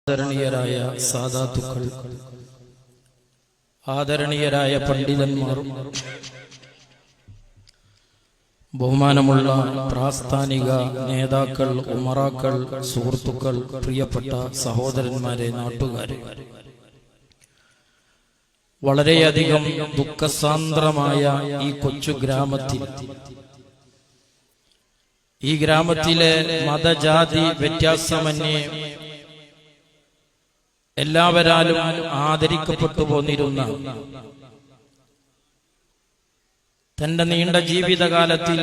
ആദരണീയരായ സാദാത്തുക്കൾ, ആദരണീയരായ പണ്ഡിതന്മാർ, ബഹുമാനമുള്ള പ്രാസ്ഥാനിക നേതാക്കൾ, ഉമറാക്കൾ, സുഹൃത്തുക്കൾ, പ്രിയപ്പെട്ട സഹോദരന്മാരെ, നാട്ടുകാരെ, വളരെയധികം ദുഃഖസാന്ദ്രമായ ഈ കൊച്ചു ഗ്രാമത്തിൽ, ഈ ഗ്രാമത്തിലെ മതജാതി വ്യത്യാസമന്യേ എല്ലാവരാലും ആദരിക്കപ്പെട്ടു പോന്നിരുന്ന, തന്റെ നീണ്ട ജീവിതകാലത്തിൽ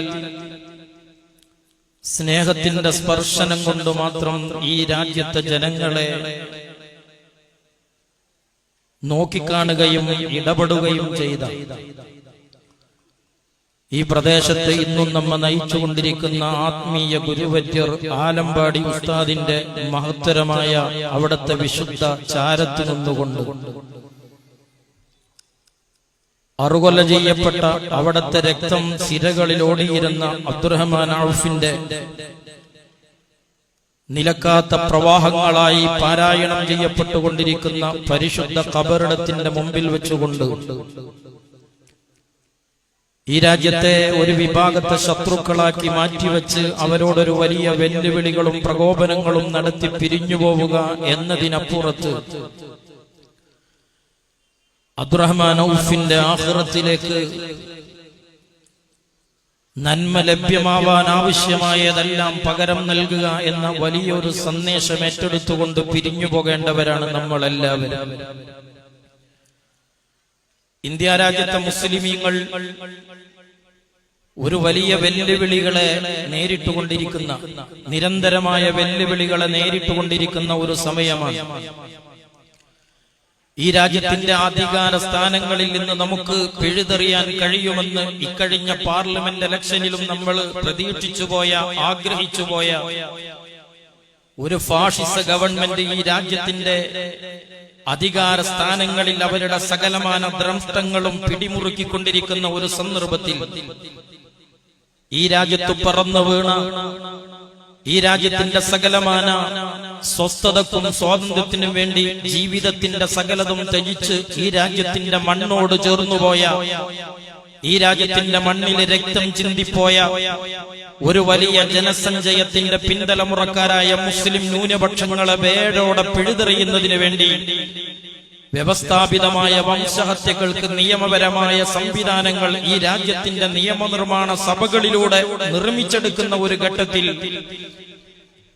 സ്നേഹത്തിന്റെ സ്പർശനം കൊണ്ട് മാത്രം ഈ രാജ്യത്തെ ജനങ്ങളെ നോക്കിക്കാണുകയും ഇടപെടുകയും ചെയ്ത, ഈ പ്രദേശത്ത് ഇന്നും നമ്മെ നയിച്ചുകൊണ്ടിരിക്കുന്ന ആത്മീയ ഗുരുവര്യർ ആലമ്പാടി ഉസ്താദിന്റെ മഹത്തരമായ അവിടുത്തെ വിശുദ്ധ ചാരത്ത് നിന്നുകൊണ്ട് അറുകൊല ചെയ്യപ്പെട്ട അവിടുത്തെ രക്തം സിരകളിൽ ഓടിയിരുന്ന അബ്ദുറഹ്മാൻ ഔഫിന്റെ നിലക്കാത്ത പ്രവാഹങ്ങളായി പാരായണം ചെയ്യപ്പെട്ടുകൊണ്ടിരിക്കുന്ന പരിശുദ്ധ ഖബറിടത്തിന്റെ മുമ്പിൽ വെച്ചുകൊണ്ട് ഈ രാജ്യത്തെ ഒരു വിഭാഗത്തെ ശത്രുക്കളാക്കി മാറ്റിവെച്ച് അവരോടൊരു വലിയ വെല്ലുവിളികളും പ്രകോപനങ്ങളും നടത്തി പിരിഞ്ഞു പോവുക എന്നതിനപ്പുറത്ത് അബ്ദുറഹ്മാൻ ഔഫിന്റെ ആഖിറത്തിലേക്ക് നന്മ ലഭ്യമാവാൻ ആവശ്യമായതെല്ലാം പകരം നൽകുക എന്ന വലിയൊരു സന്ദേശം ഏറ്റെടുത്തുകൊണ്ട് പിരിഞ്ഞു പോകേണ്ടവരാണ് നമ്മളെല്ലാവരും. ഇന്ത്യ രാജ്യത്തെ മുസ്ലിമീങ്ങൾ ഒരു വലിയ വെല്ലുവിളികളെ നേരിട്ടുകൊണ്ടിരിക്കുന്ന, നിരന്തരമായ വെല്ലുവിളികളെ നേരിട്ടുകൊണ്ടിരിക്കുന്ന ഒരു സമയമാണ്. ഈ രാജ്യത്തിന്റെ അധികാര സ്ഥാനങ്ങളിൽ നിന്ന് നമുക്ക് പിഴുതെറിയാൻ കഴിയുമെന്ന് ഇക്കഴിഞ്ഞ പാർലമെന്റ് ഇലക്ഷനിലും നമ്മൾ പ്രതീക്ഷിച്ചുപോയ, ആഗ്രഹിച്ചുപോയ ഒരു ഫാഷിസ ഗവൺമെന്റ് ഈ രാജ്യത്തിന്റെ അധികാര സ്ഥാനങ്ങളിൽ അവരുടെ സകലമാന ദ്രംഷ്ടങ്ങളും പിടിമുറുക്കിക്കൊണ്ടിരിക്കുന്ന ഒരു സന്ദർഭത്തിൽ ഈ രാജ്യത്ത് പറന്നു വീണ, ഈ രാജ്യത്തിന്റെ സകലമാന സ്വസ്ഥതക്കും സ്വാതന്ത്ര്യത്തിനും വേണ്ടി ജീവിതത്തിന്റെ സകലതും ത്യജിച്ച് ഈ രാജ്യത്തിന്റെ മണ്ണോട് ചേർന്നുപോയ, ഈ രാജ്യത്തിന്റെ മണ്ണിൽ രക്തം ചിന്തിപ്പോയ ഒരു വലിയ ജനസഞ്ചയത്തിന്റെ പിന്തലമുറക്കാരായ മുസ്ലിം ന്യൂനപക്ഷങ്ങളെ വേരോടെ പിഴുതെറിയുന്നതിന് വേണ്ടി വ്യവസ്ഥാപിതമായ വംശഹത്യകൾക്ക് നിയമപരമായ സംവിധാനങ്ങൾ ഈ രാജ്യത്തിന്റെ നിയമനിർമ്മാണ സഭകളിലൂടെ നിർമ്മിച്ചെടുക്കുന്ന ഒരു ഘട്ടത്തിൽ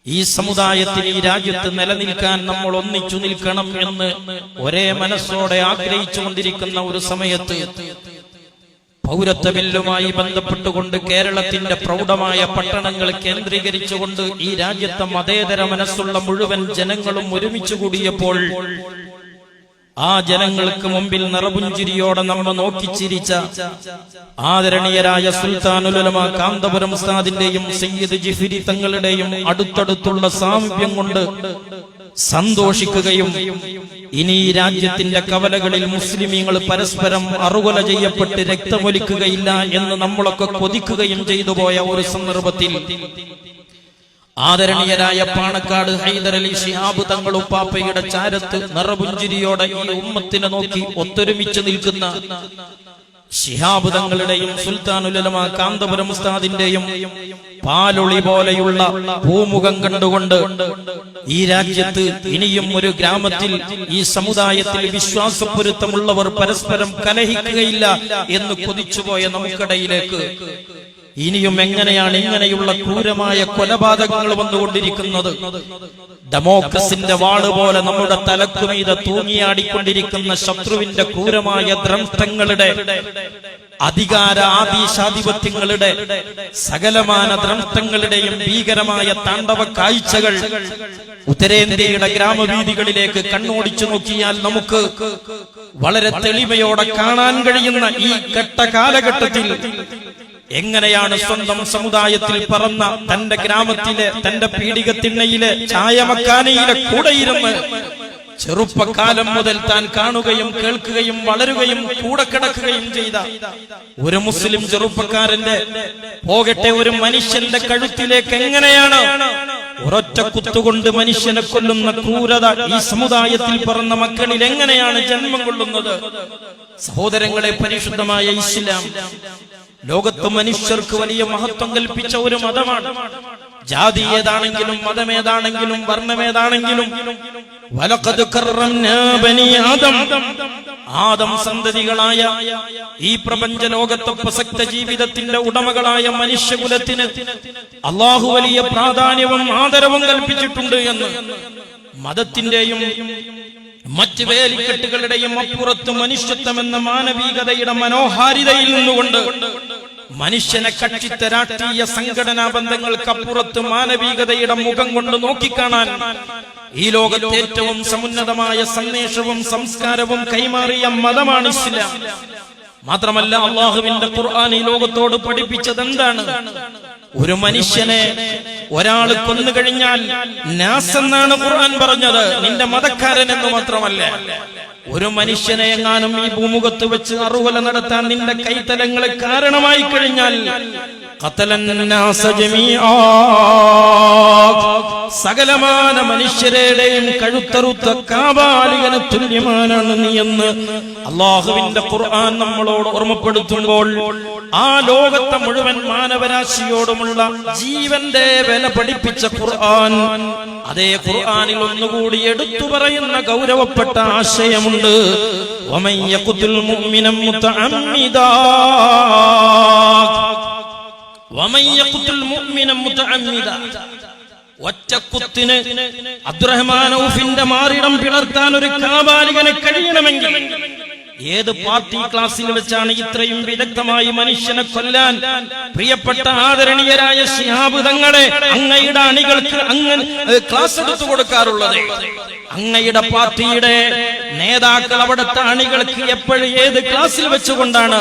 ഈ സമുദായത്തിന്, ഈ രാജ്യത്ത് നിലനിൽക്കാൻ നമ്മൾ ഒന്നിച്ചു നിൽക്കണം എന്ന് ഒരേ മനസ്സോടെ ആഗ്രഹിച്ചുകൊണ്ടിരിക്കുന്ന ഒരു സമയത്ത് പൗരത്വ ബില്ലുമായി ബന്ധപ്പെട്ടുകൊണ്ട് കേരളത്തിന്റെ പ്രൗഢമായ പട്ടണങ്ങൾ കേന്ദ്രീകരിച്ചുകൊണ്ട് ഈ രാജ്യത്തെ മതേതര മനസ്സുള്ള മുഴുവൻ ജനങ്ങളും ഒരുമിച്ചു കൂടിയപ്പോൾ ആ ജനങ്ങൾക്ക് മുമ്പിൽ നിറപുഞ്ചിരിയോടെ നമ്മെ നോക്കിച്ചിരിച്ച ആദരണീയരായ സുൽത്താനുൽ ഉലമ കാന്തപുരം ഉസ്താദിന്റെയും സയ്യിദ് ജിഫ്രി തങ്ങളുടെയും അടുത്തടുത്തുള്ള സാമീപ്യം കൊണ്ട് സന്തോഷിക്കുകയും, ഇനി ഈ രാജ്യത്തിന്റെ കവലകളിൽ മുസ്ലിമീങ്ങൾ പരസ്പരം അറുകൊല ചെയ്യപ്പെട്ട് രക്തമൊലിക്കുകയില്ല എന്ന് നമ്മളൊക്കെ കൊതിക്കുകയും ചെയ്തു പോയ ഒരു സന്ദർഭത്തിൽ ആദരണീയരായ പാണക്കാട് ഹൈദരലി ശിഹാബ് തങ്ങൾ ഉപ്പാപ്പയുടെ ചാരത്ത് നിറപുഞ്ചിരിയോടെ ഈ ഉമ്മത്തിനെ നോക്കി ഒത്തൊരുമിച്ച് നിൽക്കുന്ന ശിഹാബ് തങ്ങളുടെയും സുൽത്താനുൽ ഉലമ കാന്തപുരം ഉസ്താദിന്റെയും പാലൊളി പോലെയുള്ള ഭൂമുഖം കണ്ടുകൊണ്ട് ഈ രാജ്യത്ത് ഇനിയും ഒരു ഗ്രാമത്തിൽ, ഈ സമുദായത്തിൽ വിശ്വാസപ്പൊരുത്തമുള്ളവർ പരസ്പരം കലഹിക്കുകയില്ല എന്ന് കൊതിച്ചുപോയ നമുക്കിടയിലേക്ക് ഇനിയും എങ്ങനെയാണ് ഇങ്ങനെയുള്ള ക്രൂരമായ കൊലപാതകങ്ങൾ വന്നുകൊണ്ടിരിക്കുന്നത്? ഡെമോക്രസിന്റെ വാള് പോലെ നമ്മുടെ തലക്കുമീതെ തൂങ്ങിയാടിക്കൊണ്ടിരിക്കുന്ന ശത്രുവിന്റെ ക്രൂരമായ ദ്രംഷ്ടങ്ങളുടെ, അധികാര ആദീശാധിപത്യങ്ങളുടെ, സകലമാന ദ്രംഷ്ടങ്ങളുടെയും ഭീകരമായ താണ്ഡവ കാഴ്ചകൾ ഉത്തരേന്ത്യയുടെ ഗ്രാമവീഥികളിലേക്ക് കണ്ണോടിച്ചു നോക്കിയാൽ നമുക്ക് വളരെ തെളിമയോടെ കാണാൻ കഴിയുന്ന ഈ ഘട്ട കാലഘട്ടത്തിൽ എങ്ങനെയാണ് സ്വന്തം സമുദായത്തിൽ പറന്ന തന്റെ ഗ്രാമത്തിലെ, തന്റെ പീഡികത്തിണ്ണയിലെ ചായമക്കാനയിലെ കൂടെയിരുന്ന് ചെറുപ്പകാലം മുതൽ താൻ കാണുകയും കേൾക്കുകയും വളരുകയും കൂടെ കിടക്കുകയും ചെയ്ത ഒരു മുസ്ലിം ചെറുപ്പക്കാരന്റെ പോകട്ടെ ഒരു മനുഷ്യന്റെ കഴുത്തിലേക്ക് എങ്ങനെയാണ് ഒരൊറ്റ കുത്തുകൊണ്ട് മനുഷ്യനെ കൊല്ലുന്ന ക്രൂരത ഈ സമുദായത്തിൽ പിറന്ന മക്കളിൽ എങ്ങനെയാണ് ജന്മം കൊള്ളുന്നത്? സഹോദരങ്ങളെ, പരിശുദ്ധമായ ഇസ്ലാം ലോകത്ത് മനുഷ്യർക്ക് വലിയ മഹത്വം കൽപ്പിച്ച ഒരു മതമാണ്. ജാതി ഏതാണെങ്കിലും മതമേതാണെങ്കിലും വർണ്ണമേതാണെങ്കിലും വലഖദ് കറംനാ ബനി ആദം സന്തതികളായ ഈ പ്രപഞ്ച ലോകത്തെ പ്രസക്ത ജീവിതത്തിന്റെ ഉടമകളായ മനുഷ്യകുലത്തിന് അല്ലാഹു വലിയ പ്രാധാന്യവും ആദരവും കൽപ്പിച്ചിട്ടുണ്ട് എന്ന് മതത്തിന്റെയും മറ്റ് വേലിക്കെട്ടുകളുടെയും അപ്പുറത്ത് മനുഷ്യത്വം എന്ന മാനവികതയുടെ മനോഹാരിതയിൽ നിന്നുകൊണ്ട് മനുഷ്യനെ കക്ഷിത്ത രാഷ്ട്രീയ സംഘടനാ ബന്ധങ്ങൾക്കപ്പുറത്ത് മാനവികതയുടെ മുഖം കൊണ്ട് നോക്കിക്കാണാൻ ഈ ലോകത്തെ ഏറ്റവും സമുന്നതമായ സന്ദേശവും സംസ്കാരവും കൈമാറിയ മതമാണ് ഇസ്ലാം. മാത്രമല്ല, അള്ളാഹുവിന്റെ ഖുർആൻ ഈ ലോകത്തോട് പഠിപ്പിച്ചത് എന്താണ്? ഒരു മനുഷ്യനെ ഒരാൾ കൊന്നു കഴിഞ്ഞാൽ നാസ് എന്നാണ് ഖുർആൻ പറഞ്ഞത്, നിന്റെ മതക്കാരൻ എന്ന് മാത്രമല്ല. ഒരു മനുഷ്യനെ എങ്ങാനും ഈ ഭൂമുഖത്ത് വെച്ച് അറുകൊല നടത്താൻ നിന്റെ കൈത്തലങ്ങളെ കാരണമായി കഴിഞ്ഞാൽ സകലമാന മനുഷ്യരുടെയും കഴുത്തറുത്ത കാബാലികന് തുല്യമാനാണ് നീ എന്ന് അള്ളാഹുവിന്റെ ഖുർആൻ നമ്മളോട് ഓർമ്മപ്പെടുത്തുമ്പോൾ ആ ലോകത്തെ മുഴുവൻ മാനവരാശിയോടുമുള്ള ജീവന്റെ വില പഠിപ്പിച്ച ഖുർആൻ, അതേ ഖുർആനിൽ ഒന്നുകൂടി എടുത്തു പറയുന്ന ഗൗരവപ്പെട്ട ആശയമുണ്ട്. വമൻ യഖ്തുൽ മുഅ്മിന മുതഅമ്മിദാ വമൻ യഖ്തുൽ മുഅ്മിന മുതഅമ്മിദാ, ഒറ്റക്കുത്തിന് അബ്ദുറഹ്മാൻ ഔഫിന്റെ മാറിടം പിളർത്താൻ ഒരു കാബാലികന് കഴിയണമെങ്കിൽ ഏത് പാർട്ടി ക്ലാസ്സിൽ വെച്ചാണ് ഇത്രയും വിദഗ്ധമായി മനുഷ്യനെ കൊല്ലാൻ പ്രിയപ്പെട്ട ആദരണീയരായ ശിഹാബ് തങ്ങളെ അങ്ങയുടെ അണികൾക്ക് അങ്ങനെ ക്ലാസ് എടുത്തു കൊടുക്കാറുള്ളത്? അങ്ങയുടെ പാർട്ടിയുടെ നേതാക്കൾ അവിടുത്തെ അണികൾക്ക് എപ്പോഴും ഏത് ക്ലാസ്സിൽ വെച്ചുകൊണ്ടാണ്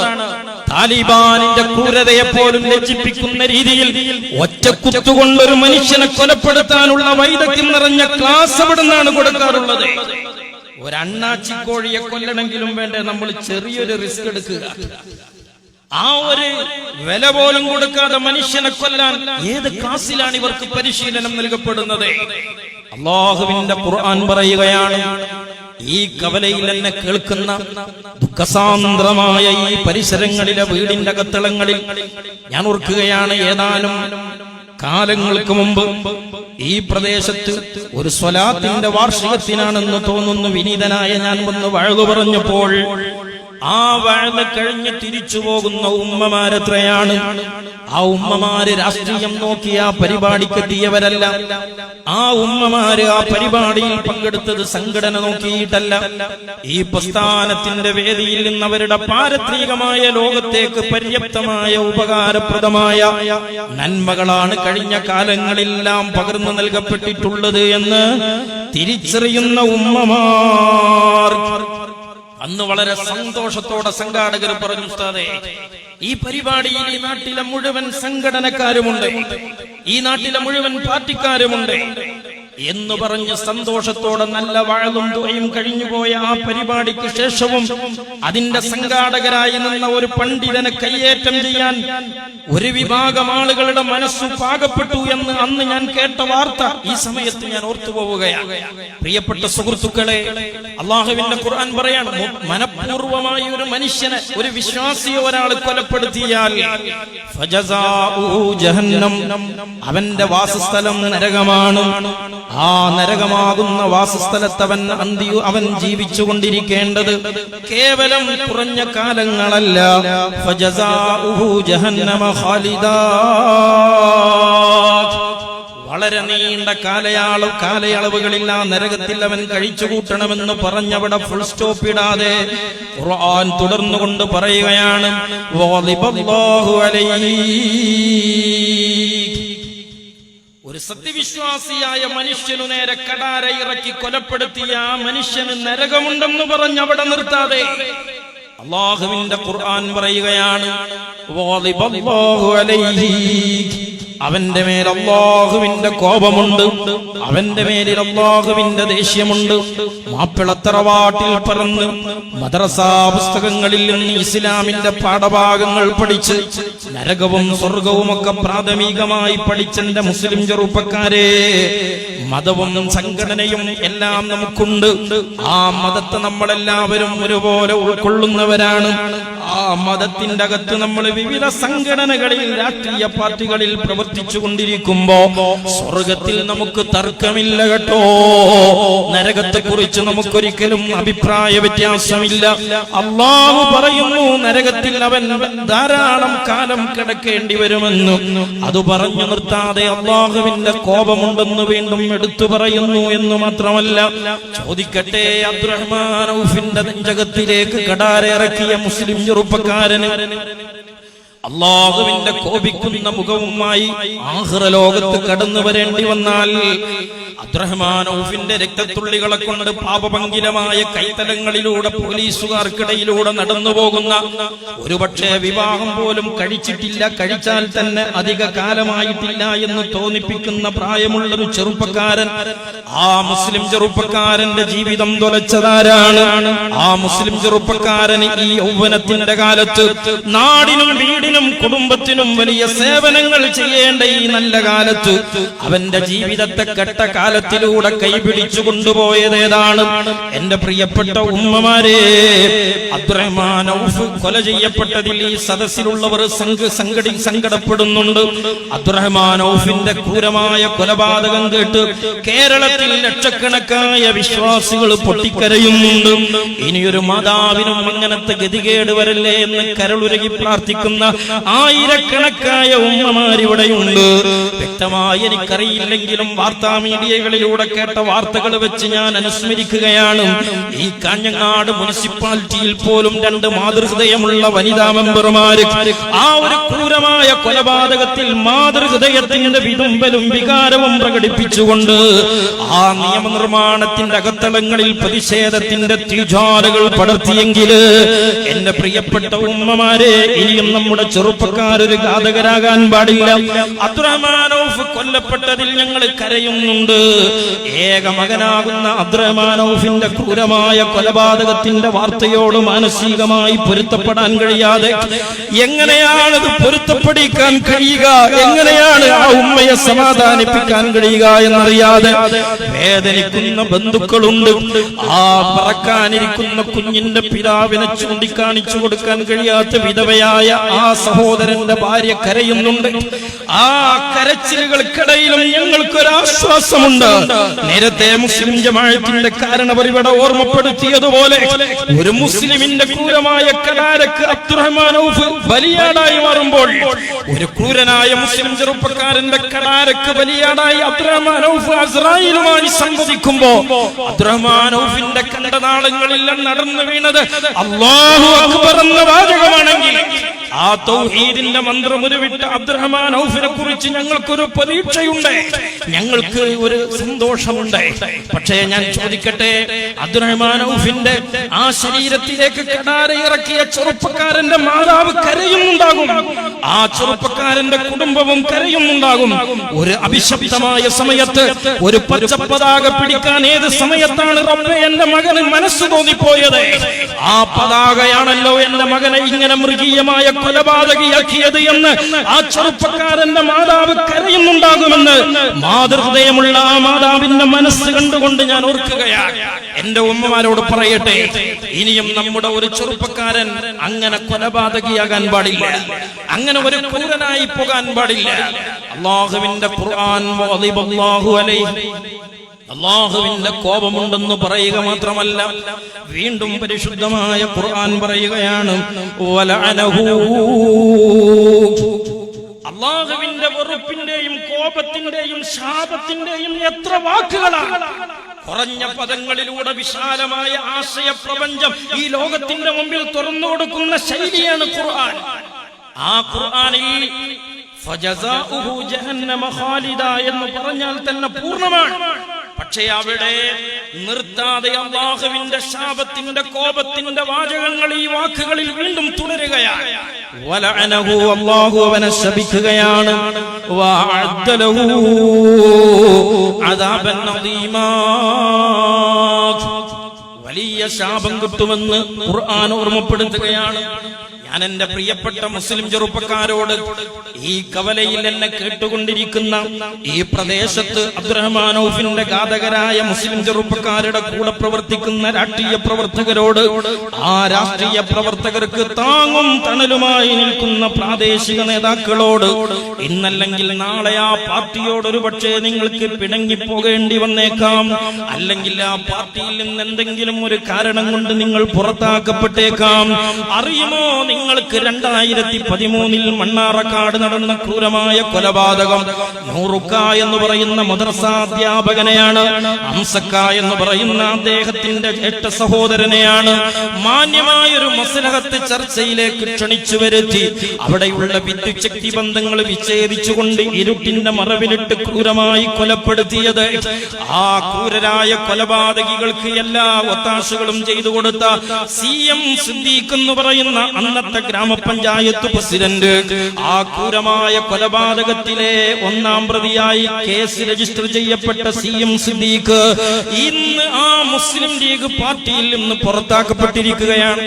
താലിബാനിന്റെ ക്രൂരതയെ പോലും ലജ്ജിപ്പിക്കുന്ന രീതിയിൽ ഒറ്റക്കുത്തുകൊണ്ടൊരു മനുഷ്യനെ കൊലപ്പെടുത്താനുള്ള വൈദഗ്ധ്യം നിറഞ്ഞ ക്ലാസ് അവിടെ നിന്നാണ് കൊടുക്കാറുള്ളത്? ഒരണ്ണാച്ചിക്കോഴിയെ കൊല്ലണമെങ്കിലും വേണ്ടേ നമ്മൾ ചെറിയൊരു റിസ്ക് എടുക്കുക. ആ ഒരു വില പോലും കൊടുക്കാതെ മനുഷ്യനെ കൊല്ലാൻ ഏത് ക്ലാസ്സിലാണ് ഇവർക്ക് പരിശീലനം നൽകപ്പെടുന്നത്? അല്ലാഹുവിന്റെ ഖുർആൻ പറയുകയാണ്, ഈ കവലയിൽ എന്നെ കേൾക്കുന്ന ദുഃഖസാന്ദ്രമായ ഈ പരിസരങ്ങളിലെ വീടിന്റെ അകത്തളങ്ങളിൽ ഞാൻ ഓർക്കുകയാണ്, ഏതാനും കാലങ്ങൾക്ക് മുമ്പ് ഈ പ്രദേശത്ത് ഒരു സ്വലാത്തിന്റെ വാർഷികത്തിനാണെന്ന് തോന്നുന്നു വിനീതനായ ഞാൻ വന്ന് വഅദ് പറഞ്ഞപ്പോൾ ആ വഅദ് കഴിഞ്ഞ് തിരിച്ചു പോകുന്ന ഉമ്മമാരെത്രയാണ്. ആ ഉമ്മമാര് രാഷ്ട്രീയം നോക്കി ആ പരിപാടിക്കെത്തിയവരല്ല. ആ ഉമ്മമാര് ആ പരിപാടിയിൽ പങ്കെടുത്തത് സംഘടന നോക്കിയിട്ടല്ല. ഈ പ്രസ്ഥാനത്തിന്റെ വേദിയിൽ നിന്നവരുടെ പാരത്രികമായ ലോകത്തേക്ക് പര്യാപ്തമായ ഉപകാരപ്രദമായ നന്മകളാണ് കഴിഞ്ഞ കാലങ്ങളെല്ലാം പകർന്നു നൽകപ്പെട്ടിട്ടുള്ളത് എന്ന് തിരിച്ചറിയുന്ന ഉമ്മമാർ അന്ന് വളരെ സന്തോഷത്തോടെ സംഘാടകർ പറഞ്ഞു, ഉസ്താദേ, ഈ പരിപാടിയിൽ ഈ നാട്ടിലെ മുഴുവൻ സംഘടനക്കാരുമുണ്ട്, ഈ നാട്ടിലെ മുഴുവൻ പാർട്ടിക്കാരുമുണ്ട് എന്ന് പറഞ്ഞ് സന്തോഷത്തോടെ നല്ല വഅദും ദുആയും കഴിഞ്ഞുപോയ ആ പരിപാടിക്ക് ശേഷവും അതിന്റെ സംഘാടകരായി നിന്ന ഒരു പണ്ഡിതനെ കയ്യേറ്റം ചെയ്യാൻ ഒരു വിഭാഗം ആളുകളുടെ മനസ്സു പാകപ്പെട്ടു എന്ന് അന്ന് ഞാൻ കേട്ട വാർത്ത ഈ സമയത്ത് ഞാൻ ഓർത്തുപോവുകയാണ്. പ്രിയപ്പെട്ട സുഹൃത്തുക്കളെ, അല്ലാഹുവിന്റെ ഖുർആൻ പറയാണ്, മനഃപൂർവ്വമായ ഒരു മനുഷ്യനെ, ഒരു വിശ്വാസിയെ ഒരാൾ കൊലപ്പെടുത്തിയാൽ ഫജസാഉഹു ജഹന്നം, അവന്റെ വാസസ്ഥലം നരകമാണ്. ആ നരകമാകുന്ന വാസസ്ഥലത്തവൻ അവൻ ജീവിച്ചുകൊണ്ടിരിക്കേണ്ടത് കേവലം കുറഞ്ഞ കാലങ്ങളല്ല. ഫജസാഉഹു ജഹന്നമ ഖാലിദാ, വളരെ നീണ്ട കാലയളവുകളിൽ ആ നരകത്തിൽ അവൻ കഴിച്ചുകൂട്ടണമെന്ന് പറഞ്ഞവിടെ ഫുൾ സ്റ്റോപ്പ് ഇടാതെ ഖുർആൻ തുടർന്നുകൊണ്ട് പറയുകയാണ്, വളിബല്ലാഹു അലൈഹി, ഒരു സത്യവിശ്വാസിയായ മനുഷ്യനു നേരെ കടാര ഇറക്കി കൊലപ്പെടുത്തിയ ആ മനുഷ്യന് നരകമുണ്ടെന്ന് പറഞ്ഞ് അവിടെ നിർത്താതെ അല്ലാഹുവിന്റെ ഖുർആൻ പറയുകയാണ്, വളിബല്ലാഹു അലൈഹി, അവന്റെ മേൽ അല്ലാഹുവിന്റെ കോപമുണ്ട്, അവന്റെ മേലിൽ അല്ലാഹുവിന്റെ ദേഷ്യമുണ്ട്. മാപ്പിളത്തറവാട്ടിൽ പറന്ന് മദ്രസാ പുസ്തകങ്ങളിൽ നിന്ന് ഇസ്ലാമിന്റെ പാഠഭാഗങ്ങൾ പഠിച്ച് നരകവും സ്വർഗവും ഒക്കെ പ്രാഥമികമായി പഠിച്ചെന്റെ മുസ്ലിം ചെറുപ്പക്കാരെ, മതവും സംഘടനയും എല്ലാം നമുക്കുണ്ട്. ആ മതത്തെ നമ്മളെല്ലാവരും ഒരുപോലെ ഉൾക്കൊള്ളുന്നവരാണ്. ആ മതത്തിന്റെ അകത്ത് നമ്മൾ വിവിധ സംഘടനകളിൽ, രാഷ്ട്രീയ പാർട്ടികളിൽ പ്രവർത്തിച്ചു കൊണ്ടിരിക്കുമ്പോ സ്വർഗത്തിൽ നമുക്ക് തർക്കമില്ല കേട്ടോ. നരകത്തെ കുറിച്ച് നമുക്കൊരിക്കലും അഭിപ്രായ വ്യത്യാസമില്ല. അല്ലാഹു പറയുന്നു നരകത്തിൽ അവൻ ധാരാളം കാലം കിടക്കേണ്ടി വരുമെന്ന്. അത് പറഞ്ഞു നിർത്താതെ അല്ലാഹുവിന്റെ കോപമുണ്ടെന്ന് വീണ്ടും എടുത്തു പറയുന്നു എന്ന് മാത്രമല്ല, ചോദിക്കട്ടെ, അബ്ദുറഹ്മാൻ ഔഫിന്റെ നെഞ്ചകത്തിലേക്ക് കടാരയിറക്കിയ മുസ്ലിം ചെറുപ്പക്കാരന് അല്ലാഹുവിന്റെ കോപിക്കുന്ന മുഖവുമായി ആഖിറ ലോകത്ത് കടന്നു വരേണ്ടി വന്നാൽ അബ്ദുറഹ്മാൻ ഔഫിന്റെ രക്തത്തുള്ളികളെ കൊണ്ട് പാപഭംഗിരമായ കൈത്തലങ്ങളിലൂടെ പോലീസുകാർക്കിടയിലൂടെ നടന്നു പോകുന്ന, ഒരുപക്ഷെ വിവാഹം പോലും കഴിച്ചിട്ടില്ല, കഴിച്ചാൽ തന്നെ അധിക കാലമായിട്ടില്ല എന്ന് തോന്നിപ്പിക്കുന്ന പ്രായമുള്ളൊരു ചെറുപ്പക്കാരൻ, ആ മുസ്ലിം ചെറുപ്പക്കാരന്റെ ജീവിതം തുലച്ചതാരാണ്? ആ മുസ്ലിം ചെറുപ്പക്കാരന് ഈ യൗവനത്തിന്റെ കാലത്ത് നാടിനും വീടിനും കുടുംബത്തിനും വലിയ സേവനങ്ങൾ ചെയ്യേണ്ട ഈ നല്ല കാലത്ത് അവന്റെ ജീവിതത്തെ കെട്ട കാലത്തിലൂടെ കൈപിടിച്ചു കൊണ്ടുപോയതേതാണ്? എന്റെ പ്രിയപ്പെട്ട ഉമ്മമാരെ, അബ്ദുറഹ്മാൻ ഔഫ് കൊല ചെയ്യപ്പെട്ടതിൽ ഈ സദസ്സിലുള്ളവർ സങ്കടപ്പെടുന്നുണ്ട്. അബ്ദുറഹ്മാൻ ഔഫിന്റെ ക്രൂരമായ കൊലപാതകം കേട്ട് കേരളത്തിൽ ലക്ഷക്കണക്കായ വിശ്വാസികൾ പൊട്ടിക്കരയുന്നുണ്ട്. ഇനിയൊരു മാതാവിനും ഇങ്ങനത്തെ ഗതികേട് വരല്ലേ എന്ന് കരളുരുകി പ്രാർത്ഥിക്കുന്ന ആയിരക്കണക്കായ ഉമ്മമാരിവിടെയുണ്ട്. വ്യക്തമായി എനിക്കറിയില്ലെങ്കിലും വാർത്താ മീഡിയകളിലൂടെ കേട്ട വാർത്തകൾ വെച്ച് ഞാൻ അനുസ്മരിക്കുകയാണ്. ഈ കാഞ്ഞങ്ങാട് മുനിസിപ്പാലിറ്റിയിൽ പോലും 2 മാതൃഹൃദയമുള്ള വനിതാ മെമ്പർമാര് ആ ഒരു ക്രൂരമായ കൊലപാതകത്തിൽ മാതൃഹൃദയത്തിന്റെ വിതുമ്പലും വികാരവും പ്രകടിപ്പിച്ചുകൊണ്ട് ആ നിയമനിർമ്മാണത്തിന്റെ അകത്തളങ്ങളിൽ പ്രതിഷേധത്തിന്റെ തീജ്വാലകൾ പടർത്തിയെങ്കിൽ എന്റെ പ്രിയപ്പെട്ട ഉമ്മമാരെ, ഇനിയും നമ്മുടെ ചെറുപ്പക്കാരൊരു ഘാതകരാകാൻ പാടില്ല. അബ്ദുറഹ്മാൻ ഔഫ് കൊല്ലപ്പെട്ടതിൽ ഞങ്ങൾ കരയുന്നുണ്ട്. ഏക മകനാകുന്ന അബ്ദുറഹ്മാൻ ഔഫിന്റെ ക്രൂരമായ കൊലപാതകത്തിന്റെ വാർത്തയോട് മാനസികമായി പൊരുത്തപ്പെടാൻ കഴിയാതെ എങ്ങനെയാണത് പൊരുത്തപ്പെടിക്കാൻ കഴിയുക, എങ്ങനെയാണ് ആ ഉമ്മയെ സമാധാനിപ്പിക്കാൻ കഴിയുക എന്നറിയാതെ വേദനിക്കുന്ന ബന്ധുക്കളുണ്ട്. ആ പറക്കാനിരിക്കുന്ന കുഞ്ഞിന്റെ പിതാവിനെ ചൂണ്ടിക്കാണിച്ചു കൊടുക്കാൻ കഴിയാത്ത വിധവയായ ആ സഹോദരന്റെ ഭാര്യ കരയുന്നുണ്ട്. ആ കരച്ചിലുകൾക്കിടയിലും ഞങ്ങൾക്കൊരാശ്വാസമുണ്ട്. നേരത്തെ മുസ്ലിം ജമാഅത്തിന്റെ കാരണപരിവിടെ ഓർമ്മപ്പെടുത്തിയതുപോലെ ഒരു മുസ്ലിമിന്റെ ക്രൂരമായ കടാരക്ക് അബ്ദുറഹ്മാൻ ഔഫ് ബലിയാടായി മാറുമ്പോൾ, ഒരു ക്രൂരനായ മുസ്ലിം ചെറുപ്പക്കാരന്റെ കടാരക്ക് ബലിയാടായി അബ്ദുറഹ്മാൻ ഔഫ് അസ്രായേലുമായി സംവദിക്കുമ്പോ അബ്ദുറഹ്മാൻ ഔഫിന്റെ കണ്ടനാളങ്ങളിൽ നടന്നു വീണത് അല്ലാഹു അക്ബർ എന്ന വാചകമാണെങ്കിൽ, ആ തൗഹീദിന്റെ മന്ത്രം ഉരുവിട്ട അബ്ദുറഹ്മാൻ ഔഫിനെ കുറിച്ച് ഞങ്ങൾക്കൊരു പ്രതീക്ഷയുണ്ട്, ഞങ്ങൾക്ക് ഒരു സന്തോഷമുണ്ട്. പക്ഷേ ഞാൻ ചോദിക്കട്ടെ, അബ്ദുറഹ്മാൻ ഔഫിന്റെ ആ ശരീരത്തിലേക്ക് കടാരയിറക്കിയ ചെറുപ്പക്കാരന്റെ മാതാവ് കരയുന്നുണ്ടാകും, ആ ചെറുപ്പക്കാരന്റെ കുടുംബവും കരയുന്നുണ്ടാകും. ഒരു അഭിശബ്ദമായ സമയത്ത് ഒരു പച്ചപ്പതാക പിടിക്കാൻ ഏത് സമയത്താണ് റബ്ബേ എന്റെ മകന് മനസ്സ് തോന്നിപ്പോയത്? ആ പതാകയാണല്ലോ എന്റെ മകനെ ഇങ്ങനെ മൃഗീയമായ കൊലപാതകിയാക്കിയത് എന്ന് ആ ചെറുപ്പക്കാരന്റെ മാതാവ് കരയുന്നുണ്ടാകുമെന്ന് മാതൃഹൃദയമുള്ള ആ മാതാവിന്റെ മനസ്സ് കണ്ടുകൊണ്ട് ഞാൻ ഓർക്കുകയാണ്. എന്റെ ഉമ്മമാരോട് പറയട്ടെ, ഇനിയും നമ്മുടെ ഒരു ചെറുപ്പക്കാരൻ അങ്ങനെ കൊലപാതകിയാകാൻ പാടില്ല, അങ്ങനെ ഒരു ക്രൂരനായി പോകാൻ പാടില്ല. അല്ലാഹുവിന്റെ ഖുർആൻ വഅദിബല്ലാഹു അലൈഹി, അല്ലാഹുവിന്റെ കോപമുണ്ടെന്ന് പറയുക മാത്രമല്ല, വീണ്ടും പരിശുദ്ധമായ ഖുർആൻ പറയുകയാണ് വലഅനഹു. അല്ലാഹുവിന്റെ വെറുപ്പിന്റെയും കോപത്തിന്റെയും ശാപത്തിന്റെയും എത്ര വാക്കുകളാണ്! കുറഞ്ഞ പദങ്ങളിലൂടെ വിശാലമായ ആശയ പ്രപഞ്ചം ഈ ലോകത്തിന്റെ മുമ്പിൽ തുറന്നു കൊടുക്കുന്ന ശൈലിയാണ് ഖുർആൻ. ആ ഖുർആനിൽ ഫജസാഉഹു ജഹന്നമ ഖാലിദ എന്ന് പറഞ്ഞാൽ തന്നെ പൂർണ്ണമാണ്. പക്ഷേ അവിടെ നിർത്താതെ അല്ലാഹുവിന്റെ ശാപത്തിന്റെ കോപത്തിന്റെ വാചകങ്ങൾ ഈ വാക്കുകളിൽ വീണ്ടും തുടരുകയാണ്. വലഅനഹു, അല്ലാഹു അവനെ ശപിക്കുകയാണ്. വഅദ്ദ ലഹു അദാബൻ അദീമാ, വലിയ ശാപം കിട്ടുമെന്ന് ഖുർആൻ ഓർമ്മപ്പെടുത്തുകയാണ്. ഞാൻ എന്റെ പ്രിയപ്പെട്ട മുസ്ലിം ചെറുപ്പക്കാരോട്, ഈ കവലയിൽ എന്നെ കേട്ടുകൊണ്ടിരിക്കുന്ന ഈ പ്രദേശത്ത് അബ്ദുറഹ്മാൻ ഔഫിന്റെ ഘാതകരായ മുസ്ലിം ചെറുപ്പക്കാരുടെ കൂടെ പ്രവർത്തിക്കുന്ന രാഷ്ട്രീയ പ്രവർത്തകരോട്, ആ രാഷ്ട്രീയ പ്രവർത്തകർക്ക് താങ്ങും തണലുമായി നിൽക്കുന്ന പ്രാദേശിക നേതാക്കളോട്, ഇന്നല്ലെങ്കിൽ നാളെ ആ പാർട്ടിയോട് ഒരു പക്ഷേ നിങ്ങൾക്ക് പിണങ്ങിപ്പോകേണ്ടി വന്നേക്കാം. അല്ലെങ്കിൽ ആ പാർട്ടിയിൽ നിന്ന് എന്തെങ്കിലും ഒരു കാരണം കൊണ്ട് നിങ്ങൾ പുറത്താക്കപ്പെട്ടേക്കാം. അറിയുമോ നിങ്ങൾക്ക് 2013 മണ്ണാറക്കാട് നടന്ന ക്രൂരമായ കൊലപാതകം? നൂറുക്ക എന്ന് പറയുന്ന മദ്രസാധ്യാപകനെയാണ്, ഹംസക്ക എന്ന് പറയുന്ന അദ്ദേഹത്തിന്റെ 8 സഹോദരനെയാണ് മാന്യമായൊരു മസ്ലഹത്ത് ചർച്ചയിലേക്ക് ക്ഷണിച്ചു വരുത്തി അവിടെയുള്ള വിദ്യുച്ഛക്തി ബന്ധങ്ങൾ വിച്ഛേദിച്ചുകൊണ്ട് ഇരുട്ടിന്റെ മറവിലിട്ട് ക്രൂരമായി കൊലപ്പെടുത്തിയത്. ആ ക്രൂരരായ കൊലപാതകികൾക്ക് എല്ലാ ഒത്താശകളും ചെയ്തു കൊടുത്ത CM സിദ്ദീഖ് എന്ന് പറയുന്ന അന്നത്തെ ഗ്രാമപഞ്ചായത്ത് പ്രസിഡന്റ്, ആ ക്രൂരമായ കൊലപാതകത്തിലെ 1-ാം പ്രതിയായി കേസ് രജിസ്റ്റർ ചെയ്യപ്പെട്ട CM സിദ്ദീഖ് ഇന്ന് ആ മുസ്ലിം ലീഗ് പാർട്ടിയിൽ നിന്ന് പുറത്താക്കപ്പെട്ടിരിക്കുകയാണ്.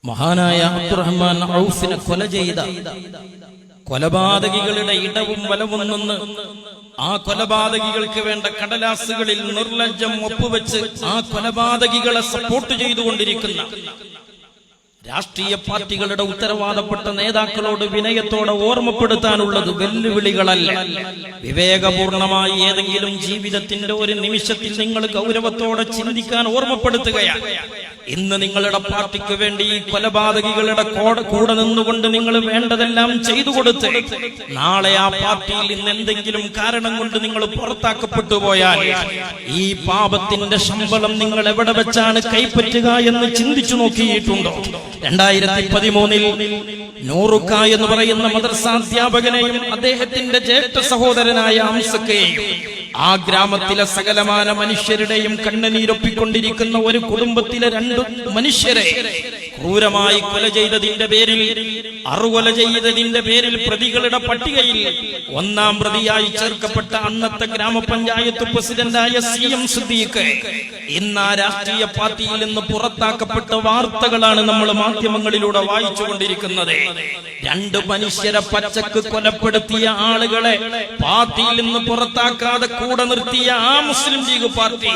മഹാനായ അബ്ദുറഹ്മാൻ ഔഫിനെ കൊല ചെയ്ത കൊലപാതകികളുടെ ഇടവും വലവും നിന്ന് ആ കൊലപാതകികൾക്ക് വേണ്ട കടലാസുകളിൽ നിർലജ്ജം ഒപ്പുവെച്ച് ആ കൊലപാതകികളെ സപ്പോർട്ട് ചെയ്തുകൊണ്ടിരിക്കുന്ന രാഷ്ട്രീയ പാർട്ടികളുടെ ഉത്തരവാദപ്പെട്ട നേതാക്കളോട് വിനയത്തോടെ ഓർമ്മപ്പെടുത്താനുള്ളത് വെല്ലുവിളികളല്ല. വിവേകപൂർണമായി ഏതെങ്കിലും ജീവിതത്തിന്റെ ഒരു നിമിഷത്തിൽ നിങ്ങൾ ഗൗരവത്തോടെ ചിന്തിക്കാൻ ഓർമ്മപ്പെടുത്തുകയാണ്. ഇന്ന് നിങ്ങളുടെ പാർട്ടിക്ക് വേണ്ടി ഈ കൊലപാതകികളുടെ കൂടെ നിന്നുകൊണ്ട് നിങ്ങൾ വേണ്ടതെല്ലാം ചെയ്തു കൊടുത്ത് നാളെ ആ പാർട്ടിയിൽ നിന്ന് എന്തെങ്കിലും കാരണം കൊണ്ട് നിങ്ങൾ പുറത്താക്കപ്പെട്ടു പോയാൽ ഈ പാപത്തിന്റെ ശമ്പളം നിങ്ങൾ എവിടെ വെച്ചാണ് കൈപ്പറ്റുക എന്ന് ചിന്തിച്ചു നോക്കിയിട്ടുണ്ടോ? 2013 നൂറുക്ക എന്ന് പറയുന്ന മദ്രസാധ്യാപകനെയും അദ്ദേഹത്തിന്റെ ജ്യേഷ്ഠ സഹോദരനായ ഹംസക്കയെയും ആ ഗ്രാമത്തിലെ സകലമാന മനുഷ്യരുടെയും കണ്ണുനീരൊപ്പിക്കൊണ്ടിരിക്കുന്ന ഒരു കുടുംബത്തിലെ 2 മനുഷ്യരെ ക്രൂരമായി കൊല ചെയ്തതിന്റെ പേരിൽ അറുകൊല ചെയ്തതിന്റെ പേരിൽ പ്രതികളുടെ പട്ടികയിൽ ഒന്നാം പ്രതിയായി ചേർക്കപ്പെട്ട അന്നത്തെ ഗ്രാമപഞ്ചായത്ത് പ്രസിഡന്റായ CM സിദ്ദീഖ് ഇന്ന് ആ രാഷ്ട്രീയ പാർട്ടിയിൽ നിന്ന് പുറത്താക്കപ്പെട്ട വാർത്തകളാണ് നമ്മൾ മാധ്യമങ്ങളിലൂടെ വായിച്ചുകൊണ്ടിരിക്കുന്നത്. 2 മനുഷ്യരെ പച്ചക്ക് കൊലപ്പെടുത്തിയ ആളുകളെ പാർട്ടിയിൽ നിന്ന് പുറത്താക്കാതെ കൂടെ നിർത്തിയ ആ മുസ്ലിം ലീഗ് പാർട്ടി